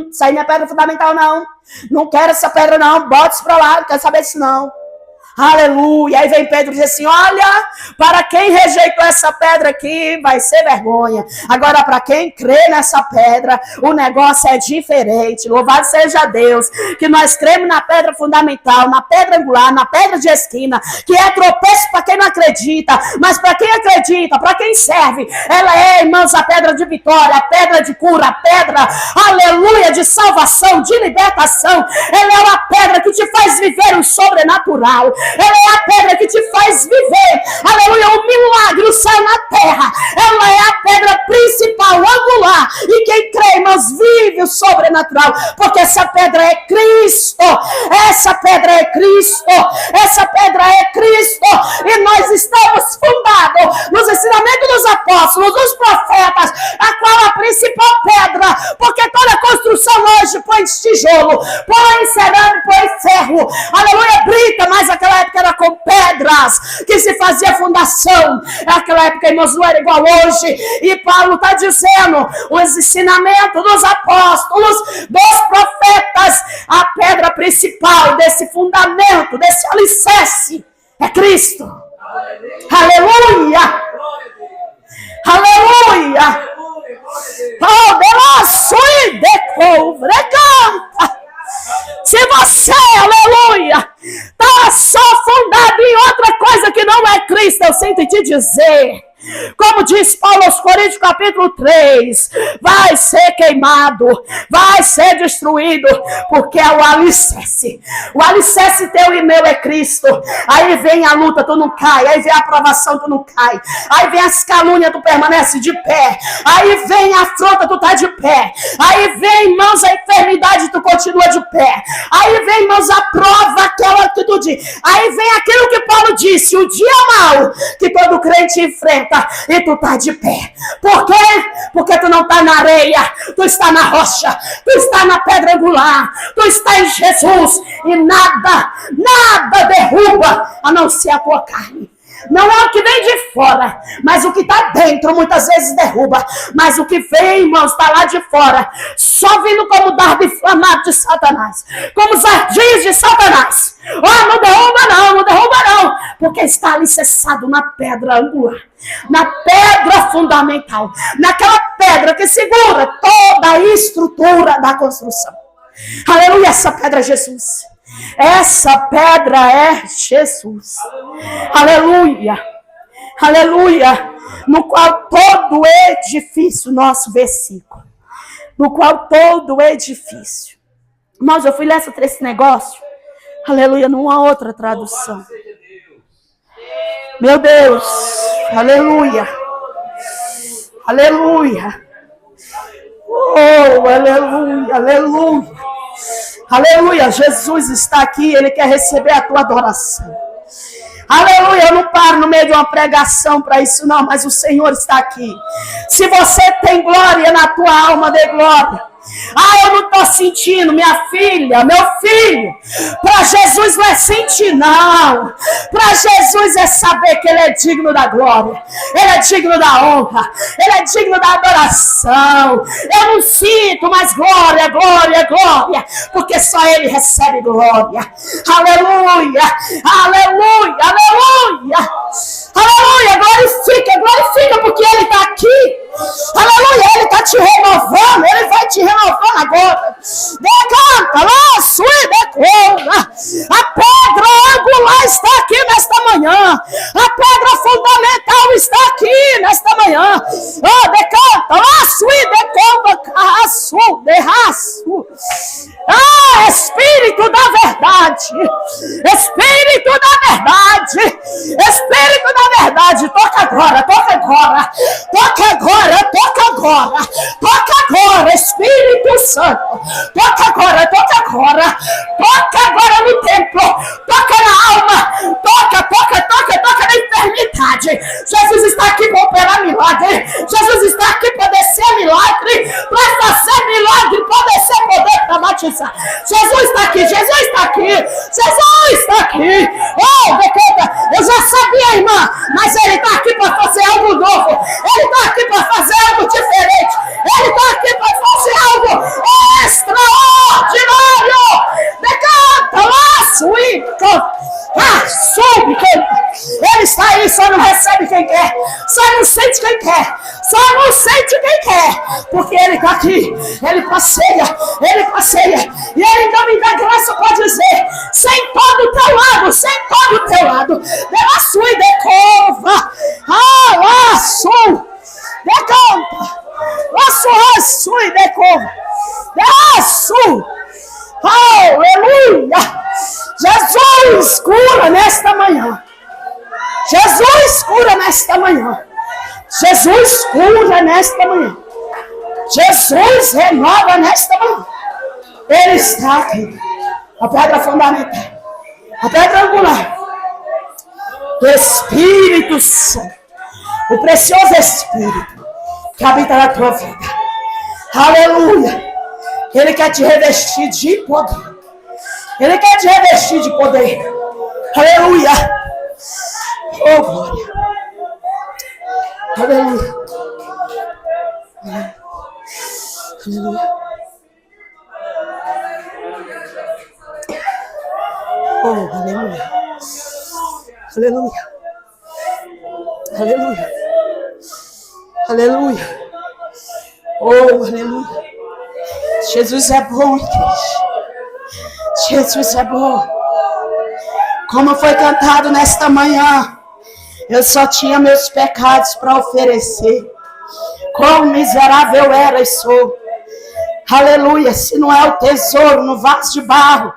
isso aí não é pedra fundamental não, não quero essa pedra não, bota isso para lá, não quero saber disso não. Aleluia. Aí vem Pedro e diz assim, olha, para quem rejeitou essa pedra aqui, vai ser vergonha. Agora, para quem crê nessa pedra, o negócio é diferente. Louvado seja Deus, que nós cremos na pedra fundamental, na pedra angular, na pedra de esquina, que é tropeço para quem não acredita, mas para quem acredita, para quem serve, ela é, irmãos, a pedra de vitória, a pedra de cura, a pedra, aleluia, de salvação, de libertação. Ela é uma pedra que te faz viver o sobrenatural. Ela é a pedra que te faz viver, aleluia, o milagre, o céu na terra. Ela é a pedra principal, angular. E quem crê, irmãos, vive o sobrenatural. Porque essa pedra é Cristo. Essa pedra é Cristo. Essa pedra é Cristo. E nós estamos fundados nos ensinamentos dos apóstolos, dos profetas, a qual a principal pedra. Porque toda construção hoje põe tijolo, põe cerâmica, põe ferro. Aleluia, brita, mas aquela época era com pedras que se fazia fundação. Aquela época, irmãos, não era igual hoje. E Paulo está dizendo, os ensinamentos dos apóstolos, dos profetas, a pedra principal desse fundamento, desse alicerce, é Cristo. Aleluia! Aleluia! Oh, Deus, se você, aleluia, está só fundado em outra coisa que não é Cristo, eu sinto te dizer, como diz Paulo aos Coríntios capítulo 3, vai ser queimado, vai ser destruído, porque é o alicerce teu e meu é Cristo. Aí vem a luta, tu não cai, aí vem a aprovação, tu não cai, aí vem as calúnias, tu permanece de pé, aí vem a afronta, tu tá de pé, aí vem, irmãos, a enfermidade, tu continua de pé, aí vem, irmãos, a prova, aquela que tu diz, aí vem aquilo que Paulo disse, o dia mau que todo crente enfrenta, e tu tá de pé. Por quê? Porque tu não tá na areia, tu está na rocha, tu está na pedra angular, tu está em Jesus, e nada derruba a não ser a tua carne, Não é o que vem de fora, mas o que está dentro muitas vezes derruba. Mas o que vem, irmãos, está lá de fora, só vindo como dardo inflamado de Satanás, como os ardis de Satanás. Oh, não derruba não, não derruba não, porque está alicerçado na pedra angular, na pedra fundamental, naquela pedra que segura toda a estrutura da construção. Aleluia, essa pedra é Jesus. Essa pedra é Jesus. Aleluia. Aleluia. No qual todo edifício, nosso versículo. No qual todo edifício. Irmãos, eu fui ler esse negócio. Aleluia, numa outra tradução. Meu Deus. Aleluia. Aleluia. Oh, aleluia, aleluia. Aleluia, Jesus está aqui, Ele quer receber a tua adoração. Aleluia, eu não paro no meio de uma pregação para isso não, mas o Senhor está aqui. Se você tem glória na tua alma, dê glória. Ah, eu não estou sentindo, minha filha, meu filho. Para Jesus não é sentir, não. Para Jesus é saber que Ele é digno da glória. Ele é digno da honra. Ele é digno da adoração. Eu não sinto, mas glória, glória, glória. Porque só Ele recebe glória. Aleluia, aleluia, aleluia. Aleluia, glorifica, glorifica, porque Ele está aqui. Aleluia, Ele está te renovando. Ele vai te renovando agora. Decanta, lá, sua decora. A pedra angular está aqui nesta manhã. A pedra fundamental está aqui nesta manhã. Oh, decanta, lá, sua decora. Carraço, derraço. Ah, Espírito da verdade. Espírito da verdade. Espírito da verdade. Toca agora, toca agora. Toca agora, toca agora. Toca agora, Espírito Santo. Toca agora, toca agora. Toca agora no templo. Toca na alma. Toca, toca, toca, toca na eternidade. Jesus está aqui para operar milagre. Jesus está aqui para descer milagre. Para fazer milagre, para descer poder, para batizar. Jesus está aqui, Jesus está aqui. Jesus está aqui. Oh, decanta. Eu já sabia, irmã, mas Ele está aqui para fazer algo novo. Ele está aqui para fazer algo diferente. Ele está aqui para fazer algo extraordinário. Decanta, laço, soube quem. Ele está aí, só não recebe quem quer. Só não sente quem quer. Só não sente quem quer. Porque Ele está aqui. Ele passeia. Ele passeia. E Ele ainda me dá graça para dizer: sem todo o teu lado, sem todo o teu lado. Dela sua e decova. Ah, laço. Decanta. Laço e decova. Laço. Aleluia. Jesus cura nesta manhã. Jesus cura nesta manhã. Jesus cura nesta manhã. Jesus renova nesta manhã. Ele está aqui. A pedra fundamental. A pedra angular. O Espírito Santo. O precioso Espírito que habita na tua vida. Aleluia. Ele quer te revestir de poder. Ele quer te revestir de poder. Aleluia. Oh, glória. Aleluia. Aleluia. Oh, aleluia. Aleluia. Aleluia. Aleluia. Oh, aleluia. Jesus é bom, igreja. Jesus é bom. Como foi cantado nesta manhã, eu só tinha meus pecados para oferecer. Quão miserável era e sou. Aleluia. Se não é o tesouro no vaso de barro,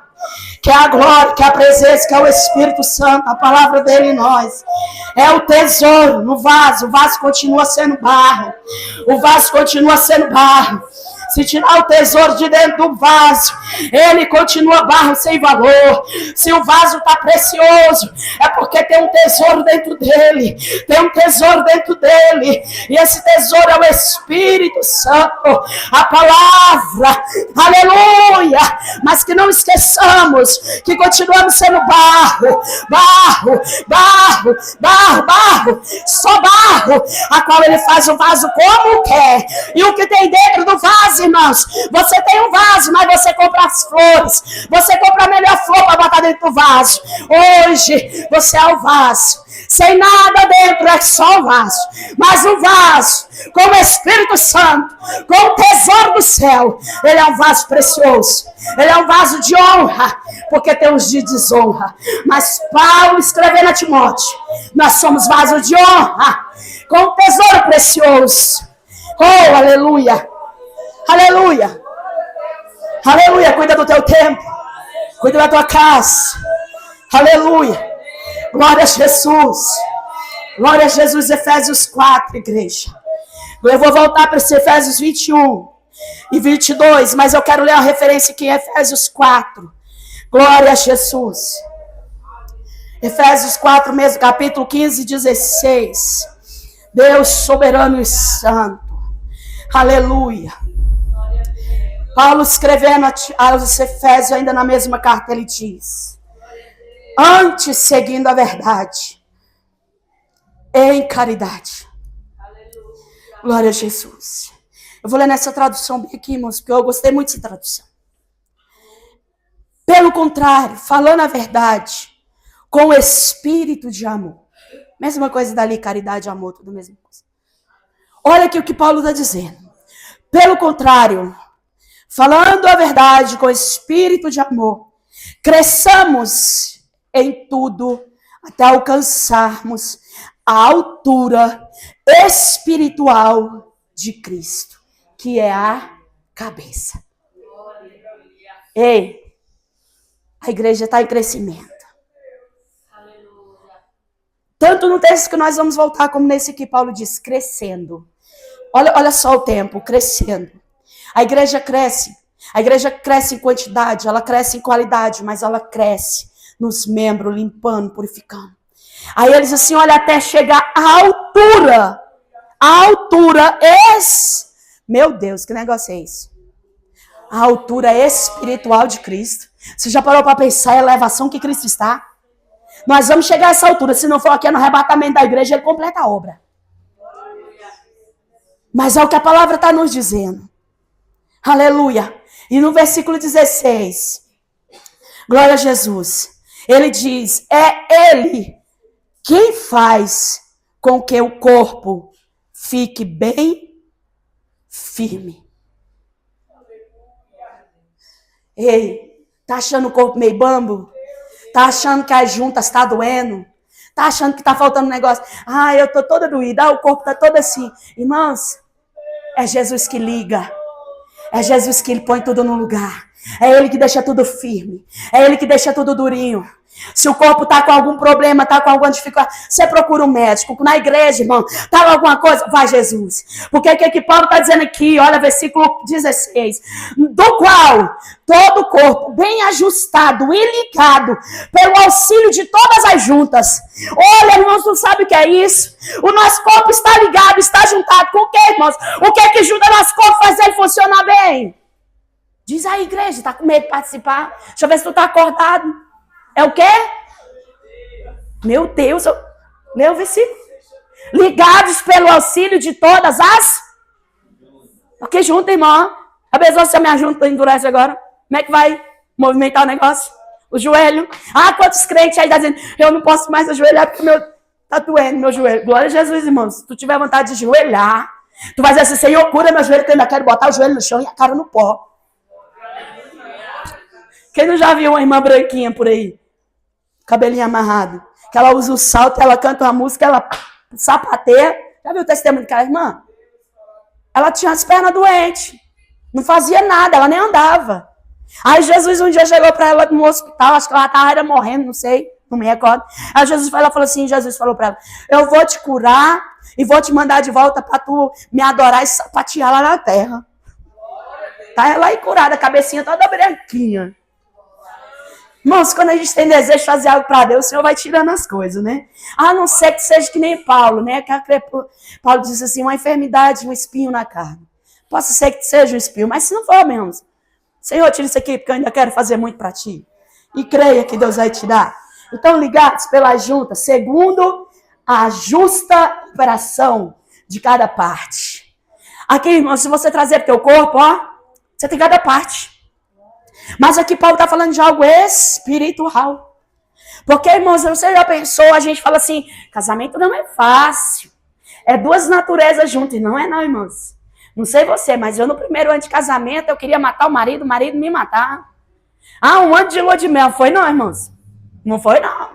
que é a glória, que é a presença, que é o Espírito Santo, a palavra dele em nós. É o tesouro no vaso. O vaso continua sendo barro. O vaso continua sendo barro. Se tirar o tesouro de dentro do vaso, Ele continua barro sem valor. Se o vaso está precioso, é porque tem um tesouro dentro dele. Tem um tesouro dentro dele. E esse tesouro é o Espírito Santo. A palavra. Aleluia. Mas que não esqueçamos que continuamos sendo barro. Só barro. A qual ele faz o vaso como quer. E o que tem dentro do vaso, irmãos? Você tem um vaso, mas você compra as flores. Você compra a melhor flor para botar dentro do vaso. Hoje, você é o vaso. Sem nada dentro, é só o vaso. Mas o vaso, com o Espírito Santo, com o tesouro do céu, ele é um vaso precioso. Ele é um vaso de honra, porque tem uns de desonra. Mas Paulo escrevendo a Timóteo, nós somos vasos de honra, com um tesouro precioso. Oh, aleluia. Aleluia. Aleluia. Cuida do teu tempo. Cuida da tua casa. Aleluia. Glória a Jesus. Glória a Jesus. Efésios 4, igreja. Eu vou voltar para esse Efésios 21 e 22, mas eu quero ler a referência aqui em Efésios 4. Glória a Jesus. Efésios 4 mesmo, capítulo 15 e 16. Deus soberano e santo. Aleluia. Paulo escrevendo aos Efésios, ainda na mesma carta, ele diz: antes seguindo a verdade, em caridade. Glória a Jesus. Eu vou ler nessa tradução bem aqui, irmãos, porque eu gostei muito dessa tradução. Pelo contrário, falando a verdade, com espírito de amor. Mesma coisa dali, caridade e amor, tudo a mesma coisa. Olha aqui o que Paulo está dizendo. Pelo contrário, falando a verdade com espírito de amor, cresçamos em tudo até alcançarmos a altura espiritual de Cristo, que é a cabeça. Ei, a igreja está em crescimento. Tanto no texto que nós vamos voltar, como nesse que Paulo diz, crescendo. Olha só o tempo, crescendo. A igreja cresce em quantidade, ela cresce em qualidade, mas ela cresce nos membros, limpando, purificando. Aí ele diz assim, olha, até chegar à altura. A altura Meu Deus, que negócio é esse? A altura espiritual de Cristo. Você já parou para pensar a elevação que Cristo está? Nós vamos chegar a essa altura. Se não for aqui no arrebatamento da igreja, ele completa a obra. Mas é o que a palavra está nos dizendo. Aleluia. E no versículo 16, glória a Jesus, ele diz, é ele quem faz com que o corpo fique bem firme. Ei, tá achando o corpo meio bambo? Tá achando que as juntas tá doendo? Tá achando que tá faltando negócio? Ah, eu tô toda doída, o corpo tá todo assim. Irmãos, é Jesus que liga. É Jesus que ele põe tudo no lugar. É ele que deixa tudo firme. É ele que deixa tudo durinho. Se o corpo está com algum problema, está com alguma dificuldade, você procura um médico. Na igreja, irmão, está com alguma coisa, vai Jesus. Porque o que Paulo está dizendo aqui? Olha, versículo 16. Do qual todo o corpo, bem ajustado e ligado, pelo auxílio de todas as juntas. Olha, irmãos, tu sabe o que é isso? O nosso corpo está ligado, está juntado com o que, irmãos? O que é que ajuda o nosso corpo a fazer ele funcionar bem? Diz aí, igreja, está com medo de participar? Deixa eu ver se tu está acordado. É o quê? Meu Deus, lê o versículo. Ligados pelo auxílio de todas as... Porque junta, irmão. A pessoa se a minha junta endurece agora. Como é que vai movimentar o negócio? O joelho. Ah, quantos crentes aí estão dizendo, eu não posso mais ajoelhar porque tá doendo meu joelho. Glória a Jesus, irmãos. Se tu tiver vontade de ajoelhar, tu vai dizer assim, Senhor, cura meu joelho, que eu ainda quero botar o joelho no chão e a cara no pó. Quem não já viu uma irmã branquinha por aí? Cabelinho amarrado. Que ela usa o salto, ela canta uma música, ela sapateia. Já viu o testemunho daquela irmã? Ela tinha as pernas doentes. Não fazia nada, ela nem andava. Aí Jesus um dia chegou para ela no hospital, acho que ela estava morrendo, não sei, não me recordo. Aí Jesus falou assim, Jesus falou para ela, eu vou te curar e vou te mandar de volta para tu me adorar e sapatear lá na terra. Tá lá e curada, a cabecinha toda branquinha. Irmãos, quando a gente tem desejo de fazer algo para Deus, o Senhor vai tirando as coisas, né? A não ser que seja que nem Paulo, né? Paulo diz assim, uma enfermidade, um espinho na carne. Possa ser que seja um espinho, mas se não for mesmo, Senhor, tira isso aqui, porque eu ainda quero fazer muito para ti. E creia que Deus vai tirar. Então, ligados pela junta, segundo a justa operação de cada parte. Aqui, irmão, se você trazer para o teu corpo, ó, você tem cada parte. Mas aqui Paulo está falando de algo espiritual. Porque, irmãos, você já pensou, a gente fala assim, casamento não é fácil. É duas naturezas juntas. Não é não, irmãos. Não sei você, mas eu no primeiro ano de casamento, eu queria matar o marido me matar. Um ano de lua de mel. Foi não, irmãos? Não foi não.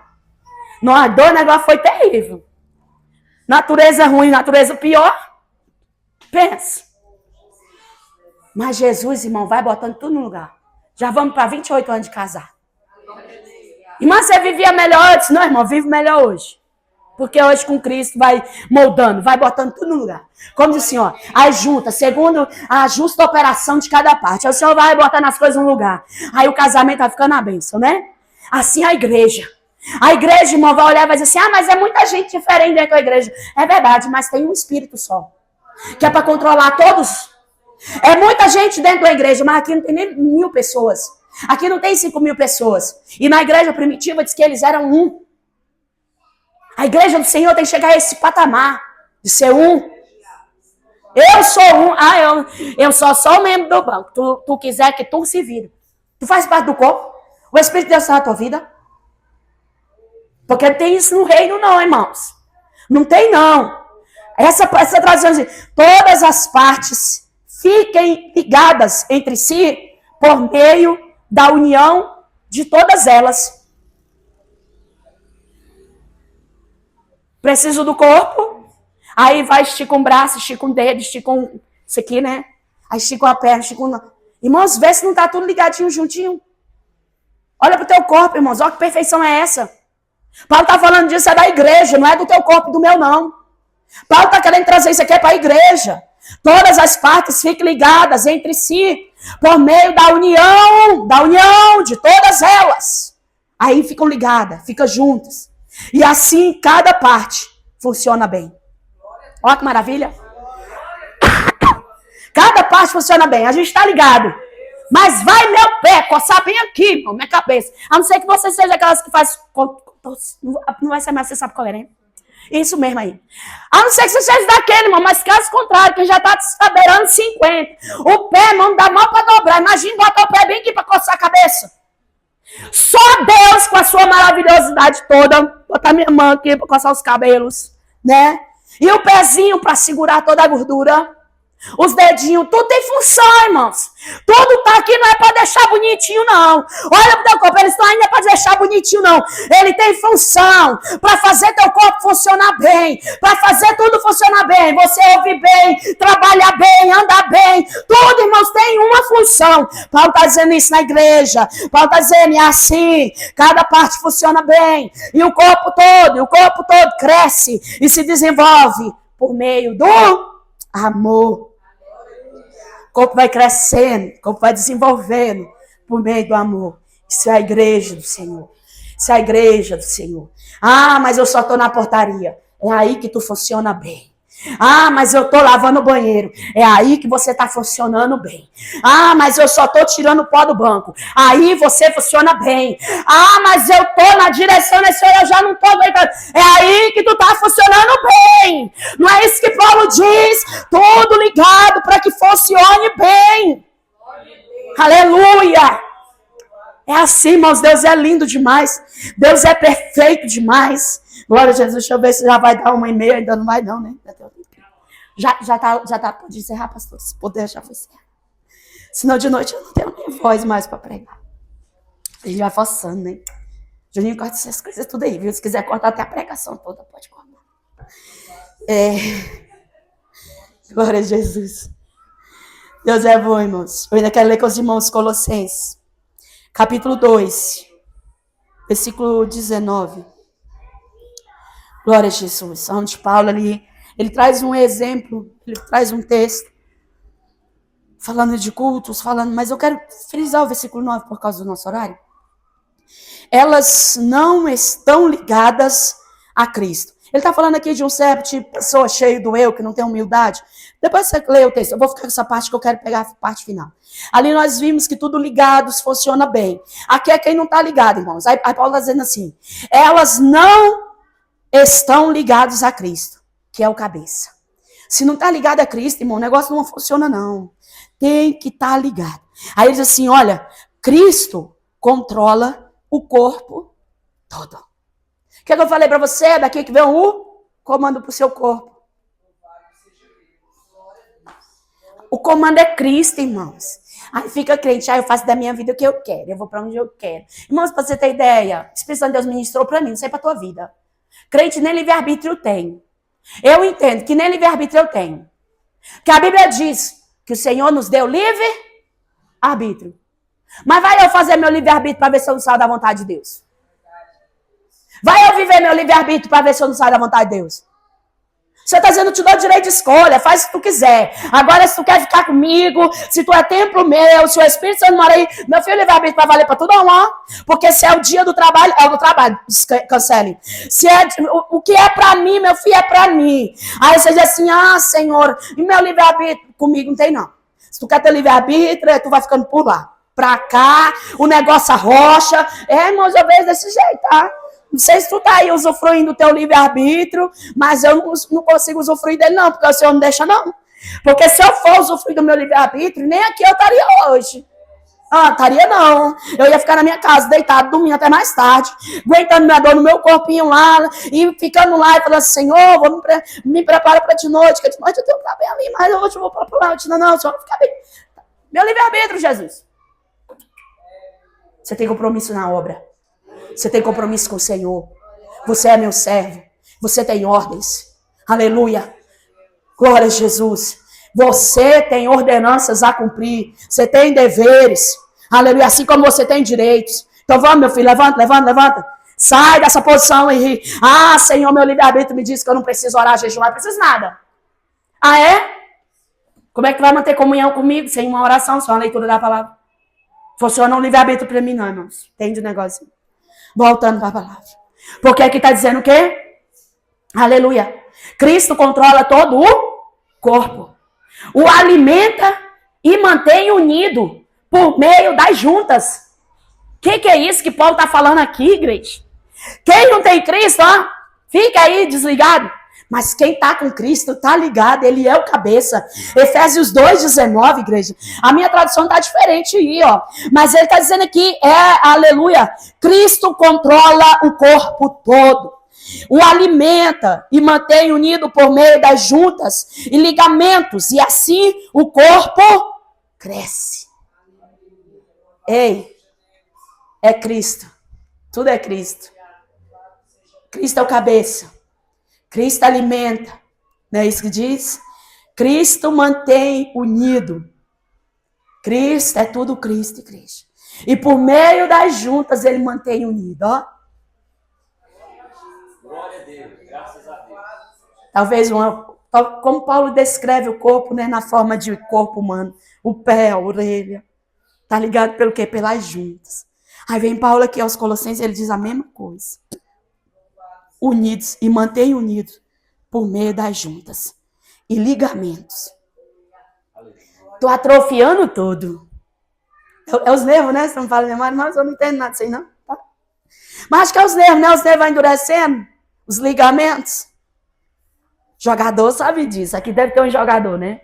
Nós dois, o negócio foi terrível. Natureza ruim, natureza pior. Pensa. Mas Jesus, irmão, vai botando tudo no lugar. Já vamos para 28 anos de casar. Irmã, você vivia melhor antes? Não, irmão, vive melhor hoje. Porque hoje com Cristo vai moldando, vai botando tudo no lugar. Como diz o Senhor, aí junta, segundo a justa operação de cada parte. Aí o Senhor vai botando as coisas no lugar. Aí o casamento vai ficando a bênção, né? Assim a igreja. A igreja, irmão, vai olhar e vai dizer assim, mas é muita gente diferente dentro da igreja. É verdade, mas tem um espírito só. Que é para controlar todos. É muita gente dentro da igreja, mas aqui não tem nem 1000 pessoas. Aqui não tem 5.000 pessoas. E na igreja primitiva diz que eles eram um. A igreja do Senhor tem que chegar a esse patamar de ser um. Eu sou um. Eu só sou um membro do banco. Tu quiser que tu se vire. Tu faz parte do corpo. O Espírito de Deus está na tua vida. Porque não tem isso no reino não, irmãos. Não tem não. Essa tradução diz, todas as partes fiquem ligadas entre si por meio da união de todas elas. Preciso do corpo. Aí vai, estica um braço, estica um dedo, estica isso aqui, né? Aí estica uma perna, estica um... Irmãos, vê se não tá tudo ligadinho, juntinho. Olha pro teu corpo, irmãos. Olha que perfeição é essa. Paulo tá falando disso, é da igreja, não é do teu corpo, do meu, não. Paulo tá querendo trazer isso aqui para a igreja. Todas as partes fiquem ligadas entre si por meio da união de todas elas. Aí ficam ligadas, ficam juntas. E assim cada parte funciona bem. Olha que maravilha. Cada parte funciona bem. A gente está ligado. Mas vai meu pé, coçar bem aqui, irmão, minha cabeça. A não ser que você seja aquelas que faz... Não vai ser mais, você sabe qual é, né? Isso mesmo aí. A não ser que você seja daquele, irmão, mas caso contrário, que já está beirando 50. O pé, irmão, dá mal para dobrar. Imagina botar o pé bem aqui para coçar a cabeça. Só Deus, com a sua maravilhosidade toda, botar minha mão aqui para coçar os cabelos, né? E o pezinho para segurar toda a gordura. Os dedinhos, tudo tem função, irmãos. Tudo tá aqui, não é para deixar bonitinho, não. Olha pro teu corpo, eles estão ainda para deixar bonitinho, não. Ele tem função para fazer teu corpo funcionar bem, para fazer tudo funcionar bem. Você ouvir bem, trabalhar bem, andar bem. Tudo, irmãos, tem uma função. Paulo tá dizendo isso na igreja. Paulo tá dizendo, é assim, cada parte funciona bem. E o corpo todo cresce e se desenvolve por meio do amor. O corpo vai crescendo, o corpo vai desenvolvendo por meio do amor. Isso é a igreja do Senhor. Isso é a igreja do Senhor. Mas eu só estou na portaria. É aí que tu funciona bem. Mas eu estou lavando o banheiro. É aí que você está funcionando bem. Mas eu só estou tirando o pó do banco. Aí você funciona bem. Mas eu estou na direção desse olho, eu já não estou aguentando. É aí que tu está funcionando bem. Não é isso que Paulo diz? Tudo ligado para que funcione bem. Aleluia! É assim, irmãos. Deus é lindo demais. Deus é perfeito demais. Glória a Jesus. Deixa eu ver se já vai dar 1h30. Ainda não vai não, né? Já tá. Pode encerrar, pastor. Se puder, já vou encerrar. Senão de noite eu não tenho nem voz mais para pregar. A gente vai forçando, né? Juninho corta essas coisas tudo aí, viu? Se quiser cortar até a pregação toda, pode cortar. Glória a Jesus. Deus é bom, irmãos. Eu ainda quero ler com os irmãos Colossenses. Capítulo 2. Versículo 19. Glória a Jesus. Onde Paulo ali, ele traz um exemplo, ele traz um texto falando de cultos, mas eu quero frisar o versículo 9 por causa do nosso horário. Elas não estão ligadas a Cristo. Ele está falando aqui de um servo de pessoa cheio do eu, que não tem humildade. Depois você lê o texto, eu vou ficar com essa parte que eu quero pegar a parte final. Ali nós vimos que tudo ligados funciona bem. Aqui é quem não está ligado, irmãos. Aí Paulo está dizendo assim, elas não estão ligadas a Cristo, que é o cabeça. Se não está ligado a Cristo, irmão, o negócio não funciona não. Tem que estar ligado. Aí ele diz assim, olha, Cristo controla o corpo todo. O que eu falei para você? Daqui que vem o comando para o seu corpo. O comando é Cristo, irmãos. Aí fica crente, eu faço da minha vida o que eu quero, eu vou para onde eu quero. Irmãos, para você ter ideia, o Espírito Santo de Deus ministrou para mim, não sei para a tua vida. Crente nem livre-arbítrio tem. Eu entendo que nem livre-arbítrio eu tenho. Porque a Bíblia diz que o Senhor nos deu livre-arbítrio. Mas vai eu fazer meu livre-arbítrio para ver se eu não saio da vontade de Deus? Vai eu viver meu livre-arbítrio para ver se eu não saio da vontade de Deus? Você está dizendo, te dou direito de escolha, faz o que tu quiser. Agora, se tu quer ficar comigo, se tu é templo meu, se o Espírito Santo mora aí, meu filho, livre-arbítrio vai valer para tudo ou não? Porque se é o dia do trabalho, é o do trabalho, cancelem. Se é o que é para mim, meu filho, é para mim. Aí você diz assim, Senhor, e meu livre-arbítrio? Comigo não tem não. Se tu quer ter livre-arbítrio, tu vai ficando por lá. Pra cá, o negócio arrocha. Irmãos, eu vejo desse jeito, tá? Não sei se tu tá aí usufruindo do teu livre-arbítrio, mas eu não consigo usufruir dele não, porque o Senhor não deixa não. Porque se eu for usufruir do meu livre-arbítrio, nem aqui eu estaria hoje. Estaria não. Eu ia ficar na minha casa, deitado, dormindo até mais tarde, aguentando minha dor no meu corpinho lá, e ficando lá e falando assim, Senhor, me prepara para de noite, que de noite eu tenho que ficar bem ali, mas hoje eu vou para lá, não, Senhor, ficar bem. Meu livre-arbítrio, Jesus. Você tem compromisso na obra. Você tem compromisso com o Senhor. Você é meu servo. Você tem ordens. Aleluia. Glória a Jesus. Você tem ordenanças a cumprir. Você tem deveres. Aleluia. Assim como você tem direitos. Então vamos, meu filho. Levanta. Sai dessa posição e Senhor, meu livre-arbítrio me disse que eu não preciso orar, jejuar. Não preciso nada. É? Como é que vai manter comunhão comigo sem uma oração, só uma leitura da palavra? Funciona um livre-arbítrio para mim, não, irmãos. Entende o negócio? Voltando para a palavra. Porque aqui está dizendo o quê? Aleluia. Cristo controla todo o corpo. O alimenta e mantém unido por meio das juntas. O que é isso que Paulo está falando aqui, igreja? Quem não tem Cristo, fica aí desligado. Mas quem está com Cristo está ligado, ele é o cabeça. Efésios 2,19, igreja. A minha tradução está diferente aí, Mas ele está dizendo aqui, aleluia, Cristo controla o corpo todo. O alimenta e mantém unido por meio das juntas e ligamentos. E assim o corpo cresce. Ei, é Cristo. Tudo é Cristo. Cristo é o cabeça. Cristo alimenta, não é isso que diz? Cristo mantém unido. Cristo é tudo Cristo, igreja. E por meio das juntas ele mantém unido, Glória a Deus, graças a Deus. Talvez como Paulo descreve o corpo, né, na forma de corpo humano, o pé, a orelha. Tá ligado pelo quê? Pelas juntas. Aí vem Paulo aqui aos Colossenses, ele diz a mesma coisa. Unidos e mantém unidos por meio das juntas e ligamentos. Tô atrofiando tudo. É os nervos, né? Você não fala memória, mas eu não entendo nada disso aí, não. Tá? Mas acho que é os nervos, né? Os nervos vão endurecendo. Os ligamentos. Jogador sabe disso. Aqui deve ter um jogador, né?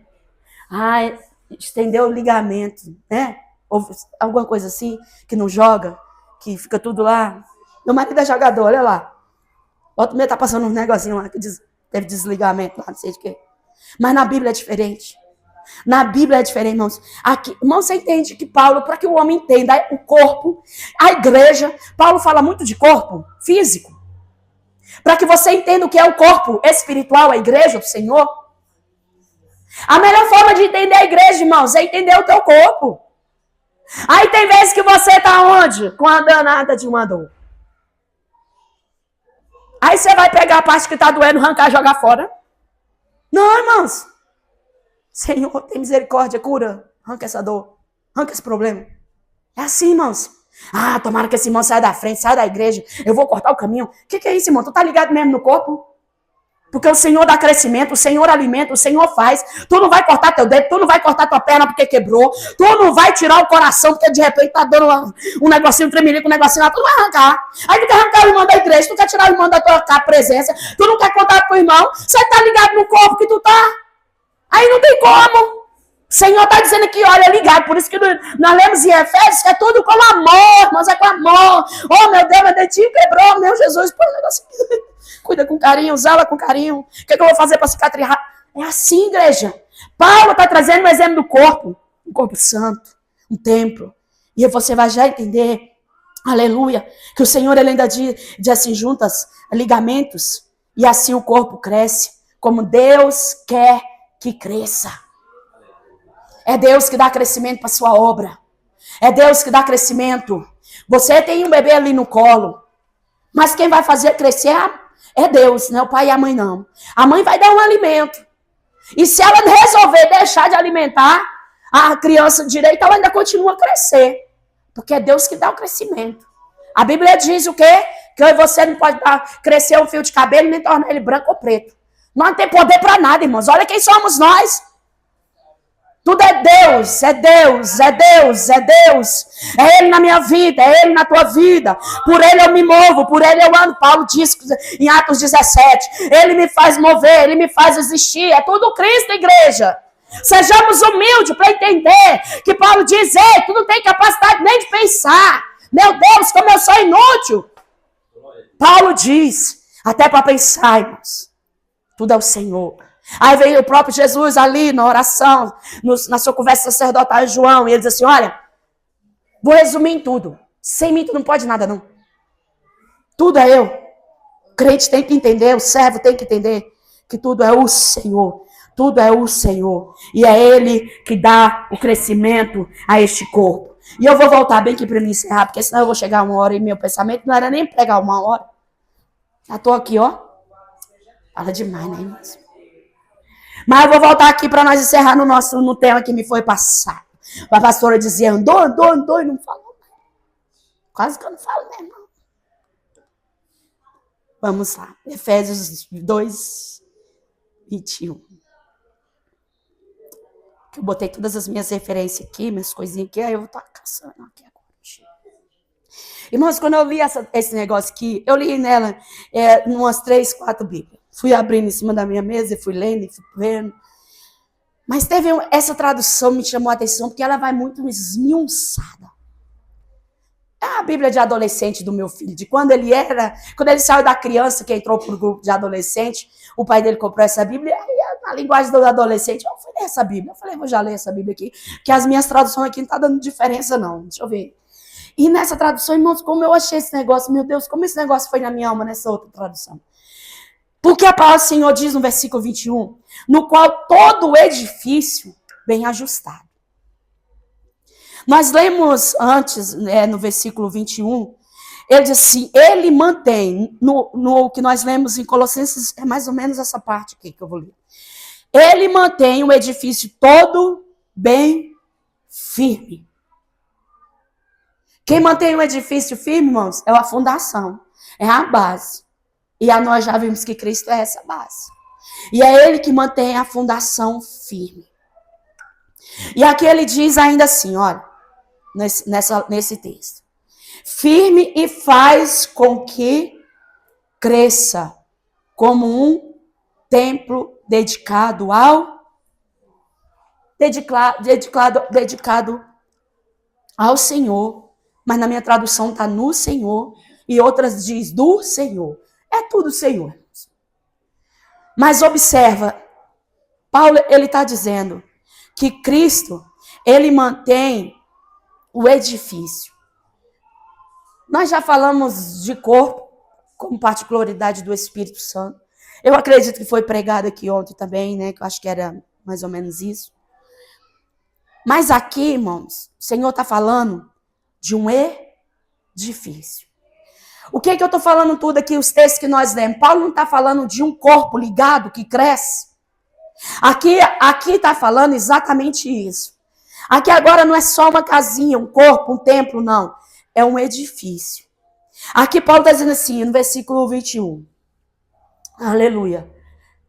Estendeu o ligamento, né? Ou alguma coisa assim, que não joga, que fica tudo lá. Meu marido é jogador, olha lá. Outro meio tá passando um negocinho lá que teve desligamento lá, não sei de quê. Mas na Bíblia é diferente. Na Bíblia é diferente, irmãos. Aqui, irmãos, você entende que Paulo, para que o homem entenda o corpo, a igreja, Paulo fala muito de corpo físico. Para que você entenda o que é o corpo espiritual, a igreja do Senhor. A melhor forma de entender a igreja, irmãos, é entender o teu corpo. Aí tem vezes que você tá onde? Com a danada de uma dor. Aí você vai pegar a parte que está doendo, arrancar e jogar fora. Não, irmãos. Senhor, tem misericórdia, cura. arranca essa dor, arranca esse problema. É assim, irmãos. Ah, tomara que esse irmão saia da frente, saia da igreja. Eu vou cortar o caminho. O que é isso, irmão? Tu tá ligado mesmo no corpo? Porque o Senhor dá crescimento, o Senhor alimenta, o Senhor faz. Tu não vai cortar teu dedo, tu não vai cortar tua perna porque quebrou. Tu não vai tirar o coração porque de repente tá dando um negocinho tremelico, um negocinho lá. Tu não vai arrancar. Aí tu quer arrancar o irmão da igreja, tu quer tirar o irmão da tua presença. Tu não quer contar com o irmão. Você tá ligado no corpo que tu tá. Aí não tem como. O Senhor está dizendo aqui, olha, ligado. Por isso que nós lemos em Efésios que é tudo com amor, irmãos, é com amor. Oh, meu Deus, meu dedinho quebrou, meu Jesus. Põe um negócio aqui. Cuida com carinho, zela com carinho. O que eu vou fazer para cicatrizar? É assim, igreja. Paulo está trazendo um exemplo do corpo. Um corpo santo, um templo. E você vai já entender, aleluia, que o Senhor ele ainda diz assim, juntas ligamentos. E assim o corpo cresce, como Deus quer que cresça. É Deus que dá crescimento para sua obra. É Deus que dá crescimento. Você tem um bebê ali no colo. Mas quem vai fazer crescer é Deus, não é o pai e a mãe não. A mãe vai dar um alimento. E se ela resolver deixar de alimentar a criança direito, ela ainda continua a crescer. Porque é Deus que dá o crescimento. A Bíblia diz o quê? Que você não pode crescer um fio de cabelo nem tornar ele branco ou preto. Nós não tem poder para nada, irmãos. Olha quem somos nós. Tudo é Deus, é Deus, é Deus, é Deus. É Ele na minha vida, é Ele na tua vida. Por Ele eu me movo, por Ele eu ando. Paulo diz em Atos 17. Ele me faz mover, Ele me faz existir. É tudo Cristo, igreja. Sejamos humildes para entender que Paulo diz, ei, tu não tem capacidade nem de pensar. Meu Deus, como eu sou inútil. Paulo diz, até para pensar, irmãos. Tudo é o Senhor. Aí veio o próprio Jesus ali na oração, na sua conversa sacerdotal João, e ele diz assim, olha, vou resumir em tudo. Sem mim tu não pode nada, não. Tudo é eu. O crente tem que entender, o servo tem que entender que tudo é o Senhor. Tudo é o Senhor. E é Ele que dá o crescimento a este corpo. E eu vou voltar bem aqui para me encerrar, porque senão eu vou chegar uma hora e meu pensamento não era nem pregar uma hora. Já estou aqui, ó. Fala demais, né, irmãos? Mas eu vou voltar aqui para nós encerrar no tema que me foi passado. A pastora dizia, andou e não falou. Quase que eu não falo mesmo. Vamos lá. Efésios 2, 21. Que eu botei todas as minhas referências aqui, minhas coisinhas aqui, aí eu vou estar caçando aqui agora. Irmãos, quando eu li esse negócio aqui, eu li nela umas 3, 4 Bíblias. Fui abrindo em cima da minha mesa e fui lendo e fui vendo. Mas essa tradução me chamou a atenção porque ela vai muito esmiuçada. É a Bíblia de adolescente do meu filho, de quando ele saiu da criança que entrou para o grupo de adolescente, o pai dele comprou essa Bíblia, e na linguagem do adolescente, eu fui ler essa Bíblia. Eu falei, vou já ler essa Bíblia aqui, que as minhas traduções aqui não estão dando diferença não, deixa eu ver. E nessa tradução, irmãos, como eu achei esse negócio, meu Deus, como esse negócio foi na minha alma nessa outra tradução. Porque a palavra do Senhor diz no versículo 21, no qual todo o edifício bem ajustado. Nós lemos antes, no versículo 21, ele diz assim, ele mantém, no que nós lemos em Colossenses, é mais ou menos essa parte aqui que eu vou ler. Ele mantém o edifício todo bem firme. Quem mantém o edifício firme, irmãos, é a fundação, é a base. E nós já vimos que Cristo é essa base. E é Ele que mantém a fundação firme. E aqui ele diz ainda assim, olha, nesse texto. Firme e faz com que cresça como um templo dedicado ao Senhor. Mas na minha tradução está no Senhor. E outras diz do Senhor. É tudo Senhor. Mas observa, Paulo ele está dizendo que Cristo, ele mantém o edifício. Nós já falamos de corpo, como particularidade do Espírito Santo. Eu acredito que foi pregado aqui ontem também, né? Que eu acho que era mais ou menos isso. Mas aqui, irmãos, o Senhor está falando de um edifício. O que eu estou falando tudo aqui, os textos que nós lemos? Paulo não está falando de um corpo ligado que cresce. Aqui está falando exatamente isso. Aqui agora não é só uma casinha, um corpo, um templo, não. É um edifício. Aqui Paulo está dizendo assim, no versículo 21. Aleluia.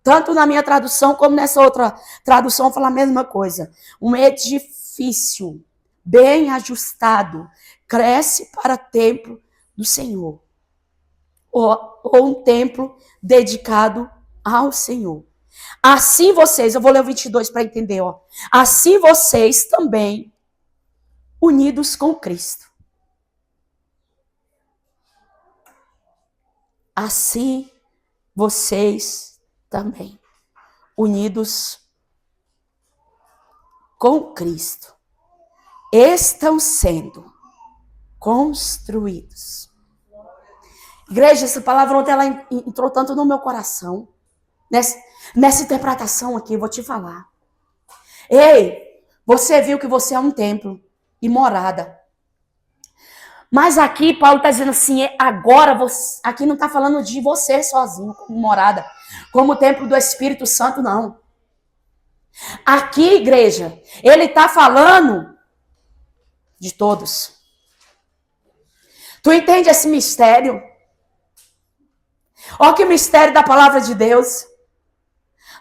Tanto na minha tradução como nessa outra tradução fala a mesma coisa. Um edifício bem ajustado cresce para templo do Senhor. Ou um templo dedicado ao Senhor. Assim vocês, eu vou ler o 22 para entender, ó. Assim vocês também, unidos com Cristo. Assim vocês também, unidos com Cristo, estão sendo construídos. Igreja, essa palavra ontem ela entrou tanto no meu coração. Nessa interpretação aqui, eu vou te falar. Ei, você viu que você é um templo e morada. Mas aqui Paulo está dizendo assim, agora, aqui não está falando de você sozinho, como morada, como templo do Espírito Santo, não. Aqui, igreja, ele está falando de todos. Tu entende esse mistério? Olha que mistério da palavra de Deus,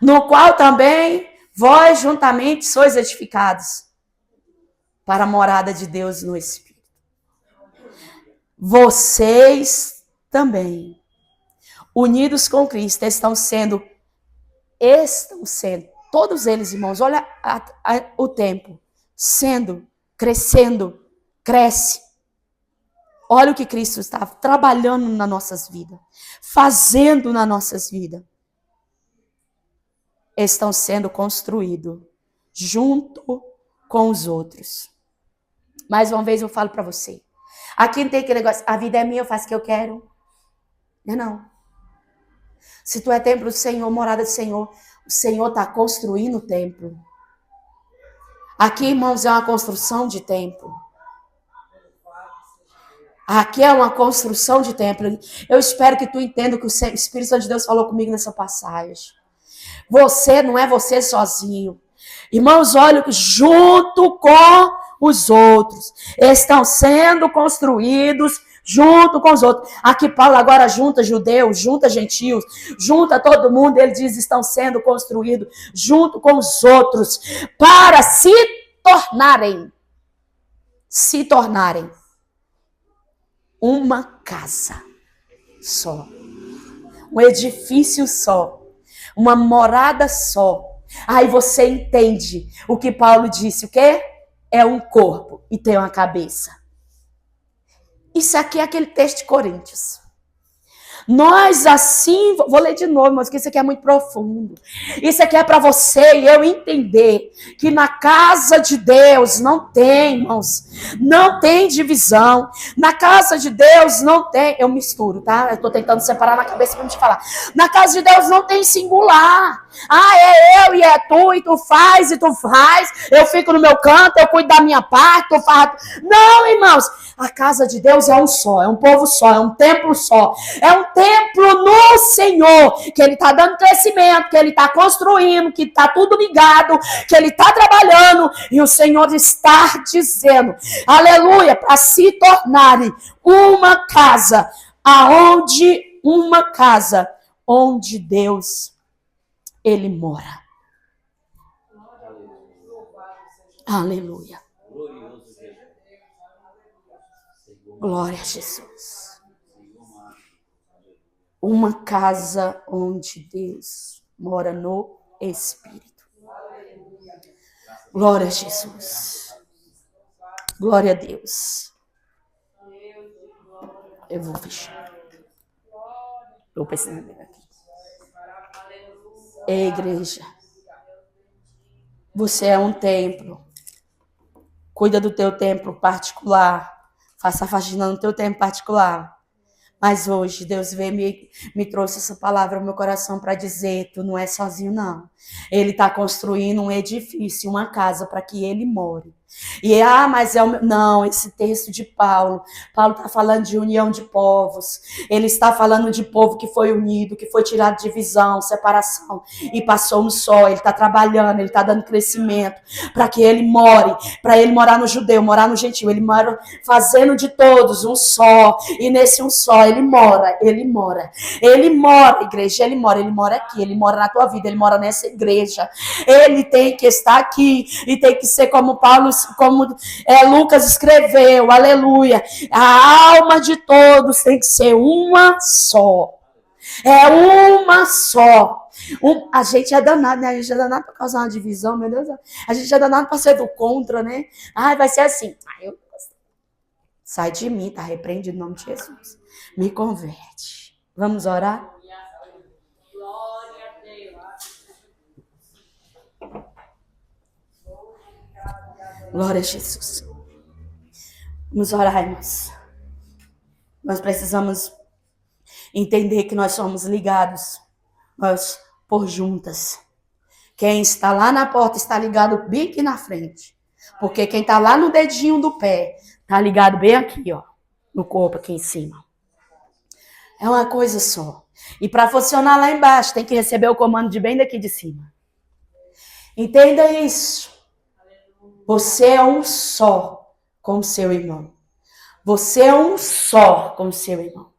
no qual também vós juntamente sois edificados para a morada de Deus no Espírito. Vocês também, unidos com Cristo, estão sendo, todos eles, irmãos, olha o tempo, crescendo, cresce. Olha o que Cristo está trabalhando nas nossas vidas, fazendo nas nossas vidas. Estão sendo construídos junto com os outros. Mais uma vez eu falo para você. Aqui não tem aquele negócio, a vida é minha, eu faço o que eu quero. Não. Se tu é templo do Senhor, morada do Senhor, o Senhor está construindo o templo. Aqui, irmãos, é uma construção de templo. Aqui é uma construção de templo. Eu espero que tu entenda que o Espírito Santo de Deus falou comigo nessa passagem. Você não é você sozinho. Irmãos, olha que junto com os outros estão sendo construídos junto com os outros. Aqui Paulo agora junta judeus, junta gentios, junta todo mundo. Ele diz, estão sendo construídos junto com os outros para se tornarem uma casa só, um edifício só, uma morada só. Aí você entende o que Paulo disse, o quê? É um corpo e tem uma cabeça. Isso aqui é aquele texto de Coríntios. Nós assim, vou ler de novo, mas isso aqui é muito profundo. Isso aqui é para você e eu entender que na casa de Deus não tem, irmãos, não tem divisão. Na casa de Deus não tem, eu misturo, tá? Eu tô tentando separar na cabeça para me te falar. Na casa de Deus não tem singular. Ah, é eu e é tu, e tu faz, eu fico no meu canto, eu cuido da minha parte, tu faz. Não, irmãos, a casa de Deus é um só, é um povo só, é um templo só, é um templo no Senhor, que Ele está dando crescimento, que Ele está construindo, que está tudo ligado, que Ele está trabalhando, e o Senhor está dizendo, aleluia, para se tornarem uma casa, onde Deus Ele mora. Aleluia. Glória a Jesus. Uma casa onde Deus mora no Espírito. Glória a Jesus. Glória a Deus. Eu vou fechar. Vou pensar aqui. Ei, igreja. Você é um templo. Cuida do teu templo particular. Faça a faxina no teu tempo particular. Mas hoje Deus veio me trouxe essa palavra ao meu coração para dizer, tu não é sozinho não. Ele está construindo um edifício, uma casa para que ele more. Mas não, esse texto de Paulo está falando de união de povos. Ele está falando de povo que foi unido, que foi tirado de divisão, separação e passou um só. Ele está trabalhando, ele está dando crescimento para que ele more, para ele morar no judeu, morar no gentil. Ele mora fazendo de todos um só, e nesse um só ele mora, igreja, ele mora aqui, ele mora na tua vida, ele mora nessa igreja. Ele tem que estar aqui e tem que ser como Paulo, como Lucas escreveu, aleluia. A alma de todos tem que ser uma só. É uma só. A gente é danado, né? A gente é danado para causar uma divisão, meu Deus. A gente é danado para ser do contra, né? Vai ser assim. Sai de mim, tá repreendido em nome de Jesus. Me converte. Vamos orar? Glória a Deus. Glória a Jesus. Vamos orar, irmãos. Nós precisamos entender que nós somos ligados, nós por juntas. Quem está lá na porta está ligado bem aqui na frente. Porque quem está lá no dedinho do pé está ligado bem aqui, ó, no corpo aqui em cima. É uma coisa só. E para funcionar lá embaixo, tem que receber o comando de bem daqui de cima. Entenda isso. Você é um só com o seu irmão. Você é um só com o seu irmão.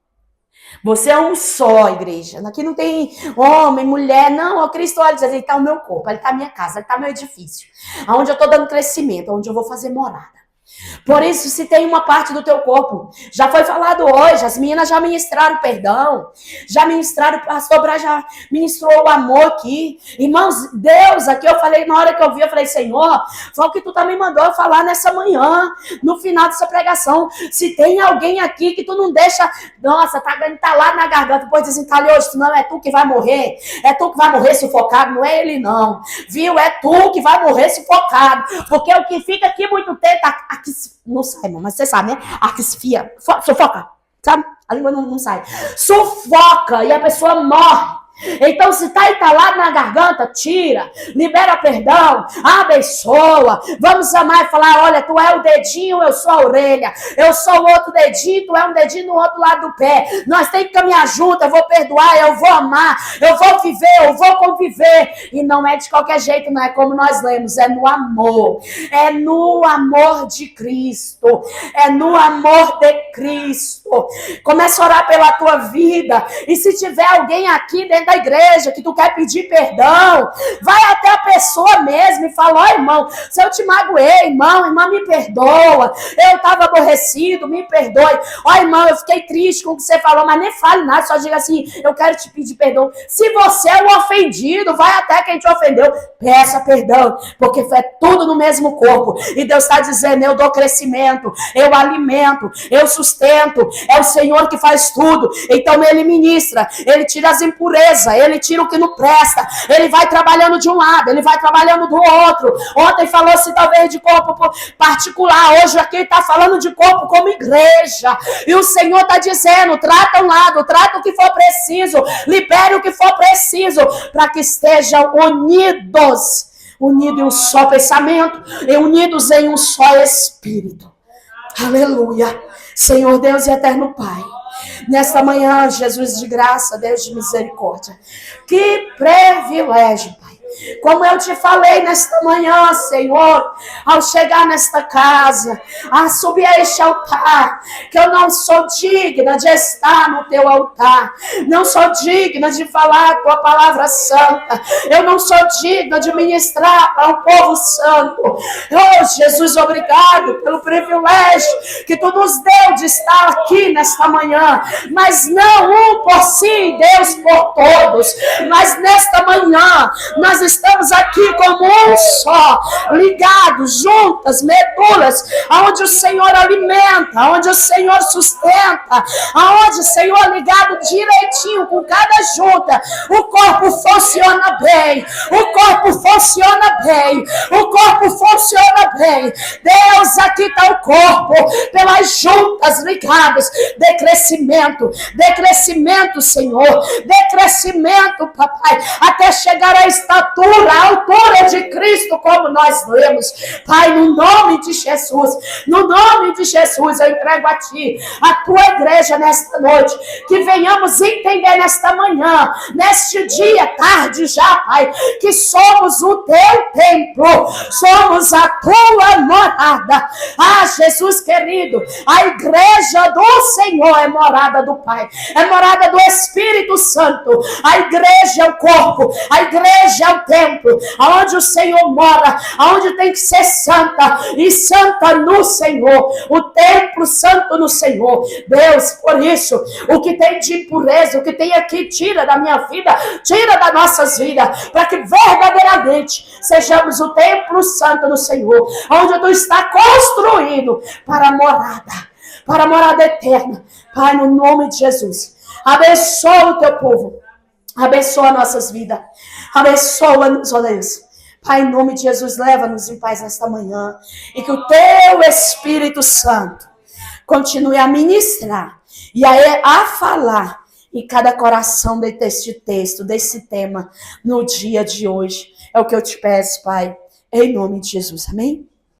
Você é um só, igreja. Aqui não tem homem, mulher. Não, o Cristo olha e diz, ele está o meu corpo, ele está a minha casa, ele está o meu edifício. Onde eu estou dando crescimento, onde eu vou fazer morada. Por isso, se tem uma parte do teu corpo, já foi falado hoje, as meninas já ministraram perdão, já ministraram, o pastor Braz já ministrou o amor aqui. Irmãos, Deus, aqui eu falei, na hora que eu vi, eu falei, Senhor, foi o que tu também mandou eu falar nessa manhã, no final dessa pregação. Se tem alguém aqui que tu não deixa, nossa, tá lá na garganta, depois desencalhou, não, é tu que vai morrer sufocado, não é ele não, viu, é tu que vai morrer sufocado, porque o que fica aqui muito tempo, aqui não sai, não, mas você sabe, né? Arquisfia, sufoca, sabe? A língua não sai. Sufoca e a pessoa morre. Então, se tá entalado na garganta, tira, libera perdão, abençoa. Vamos amar e falar: olha, tu é o dedinho, eu sou a orelha, eu sou o outro dedinho, tu é um dedinho no outro lado do pé. Nós temos que caminhar junto. Eu vou perdoar, eu vou amar, eu vou viver, eu vou conviver. E não é de qualquer jeito, não é como nós lemos, é no amor. É no amor de Cristo. É no amor de Cristo. Começa a orar pela tua vida. E se tiver alguém aqui dentro da igreja que tu quer pedir perdão, vai até a pessoa mesmo e fala: ó, irmão, se eu te magoei, irmã, me perdoa, eu estava aborrecido, me perdoe. Ó, irmão, eu fiquei triste com o que você falou, mas nem fale nada, só diga assim: eu quero te pedir perdão. Se você é o ofendido, vai até quem te ofendeu, peça perdão, porque foi tudo no mesmo corpo. E Deus está dizendo: eu dou crescimento, eu alimento, eu sustento, é o Senhor que faz tudo. Então ele ministra, ele tira as impurezas, ele tira o que não presta, ele vai trabalhando de um lado, ele vai trabalhando do outro. Ontem falou-se talvez de corpo particular, hoje aqui está falando de corpo como igreja, e o Senhor está dizendo: trata um lado, trata o que for preciso, libere o que for preciso, para que estejam unidos em um só pensamento, e unidos em um só espírito. Aleluia. Senhor Deus e eterno Pai, nesta manhã, Jesus de graça, Deus de misericórdia, que privilégio, Pai. Como eu te falei nesta manhã, Senhor, ao chegar nesta casa, a subir a este altar, que eu não sou digna de estar no teu altar, não sou digna de falar a tua palavra santa, eu não sou digna de ministrar para um povo santo. Oh, Jesus, obrigado pelo privilégio que tu nos deu de estar aqui nesta manhã, mas não um por si, Deus por todos, mas nesta manhã nós estamos aqui como um só, ligados, juntas, medulas, aonde o Senhor alimenta, aonde o Senhor sustenta, aonde o Senhor ligado direitinho com cada junta, o corpo funciona bem, o corpo funciona bem, o corpo funciona bem. Deus, aqui está o corpo, pelas juntas ligadas, de crescimento, Senhor, de crescimento, papai, até chegar à estatura estatura, a altura de Cristo, como nós lemos. Pai, no nome de Jesus, no nome de Jesus, eu entrego a Ti, a Tua igreja nesta noite, que venhamos entender nesta manhã, neste dia, tarde já, Pai, que somos o Teu templo, somos a Tua morada. Ah, Jesus querido, a igreja do Senhor é morada do Pai, é morada do Espírito Santo. A igreja é o corpo, a igreja é o templo, onde o Senhor mora, onde tem que ser santa, e santa no Senhor, o templo santo no Senhor. Deus, por isso, o que tem de impureza, o que tem aqui, tira da minha vida, tira das nossas vidas, para que verdadeiramente sejamos o templo santo do Senhor, onde Tu está construído para a morada eterna. Pai, no nome de Jesus, abençoa o Teu povo, abençoa nossas vidas, abençoa-nos, ó Deus. Pai, em nome de Jesus, leva-nos em paz nesta manhã, e que o Teu Espírito Santo continue a ministrar e a falar em cada coração deste texto, desse tema, no dia de hoje. É o que eu te peço, Pai, em nome de Jesus. Amém?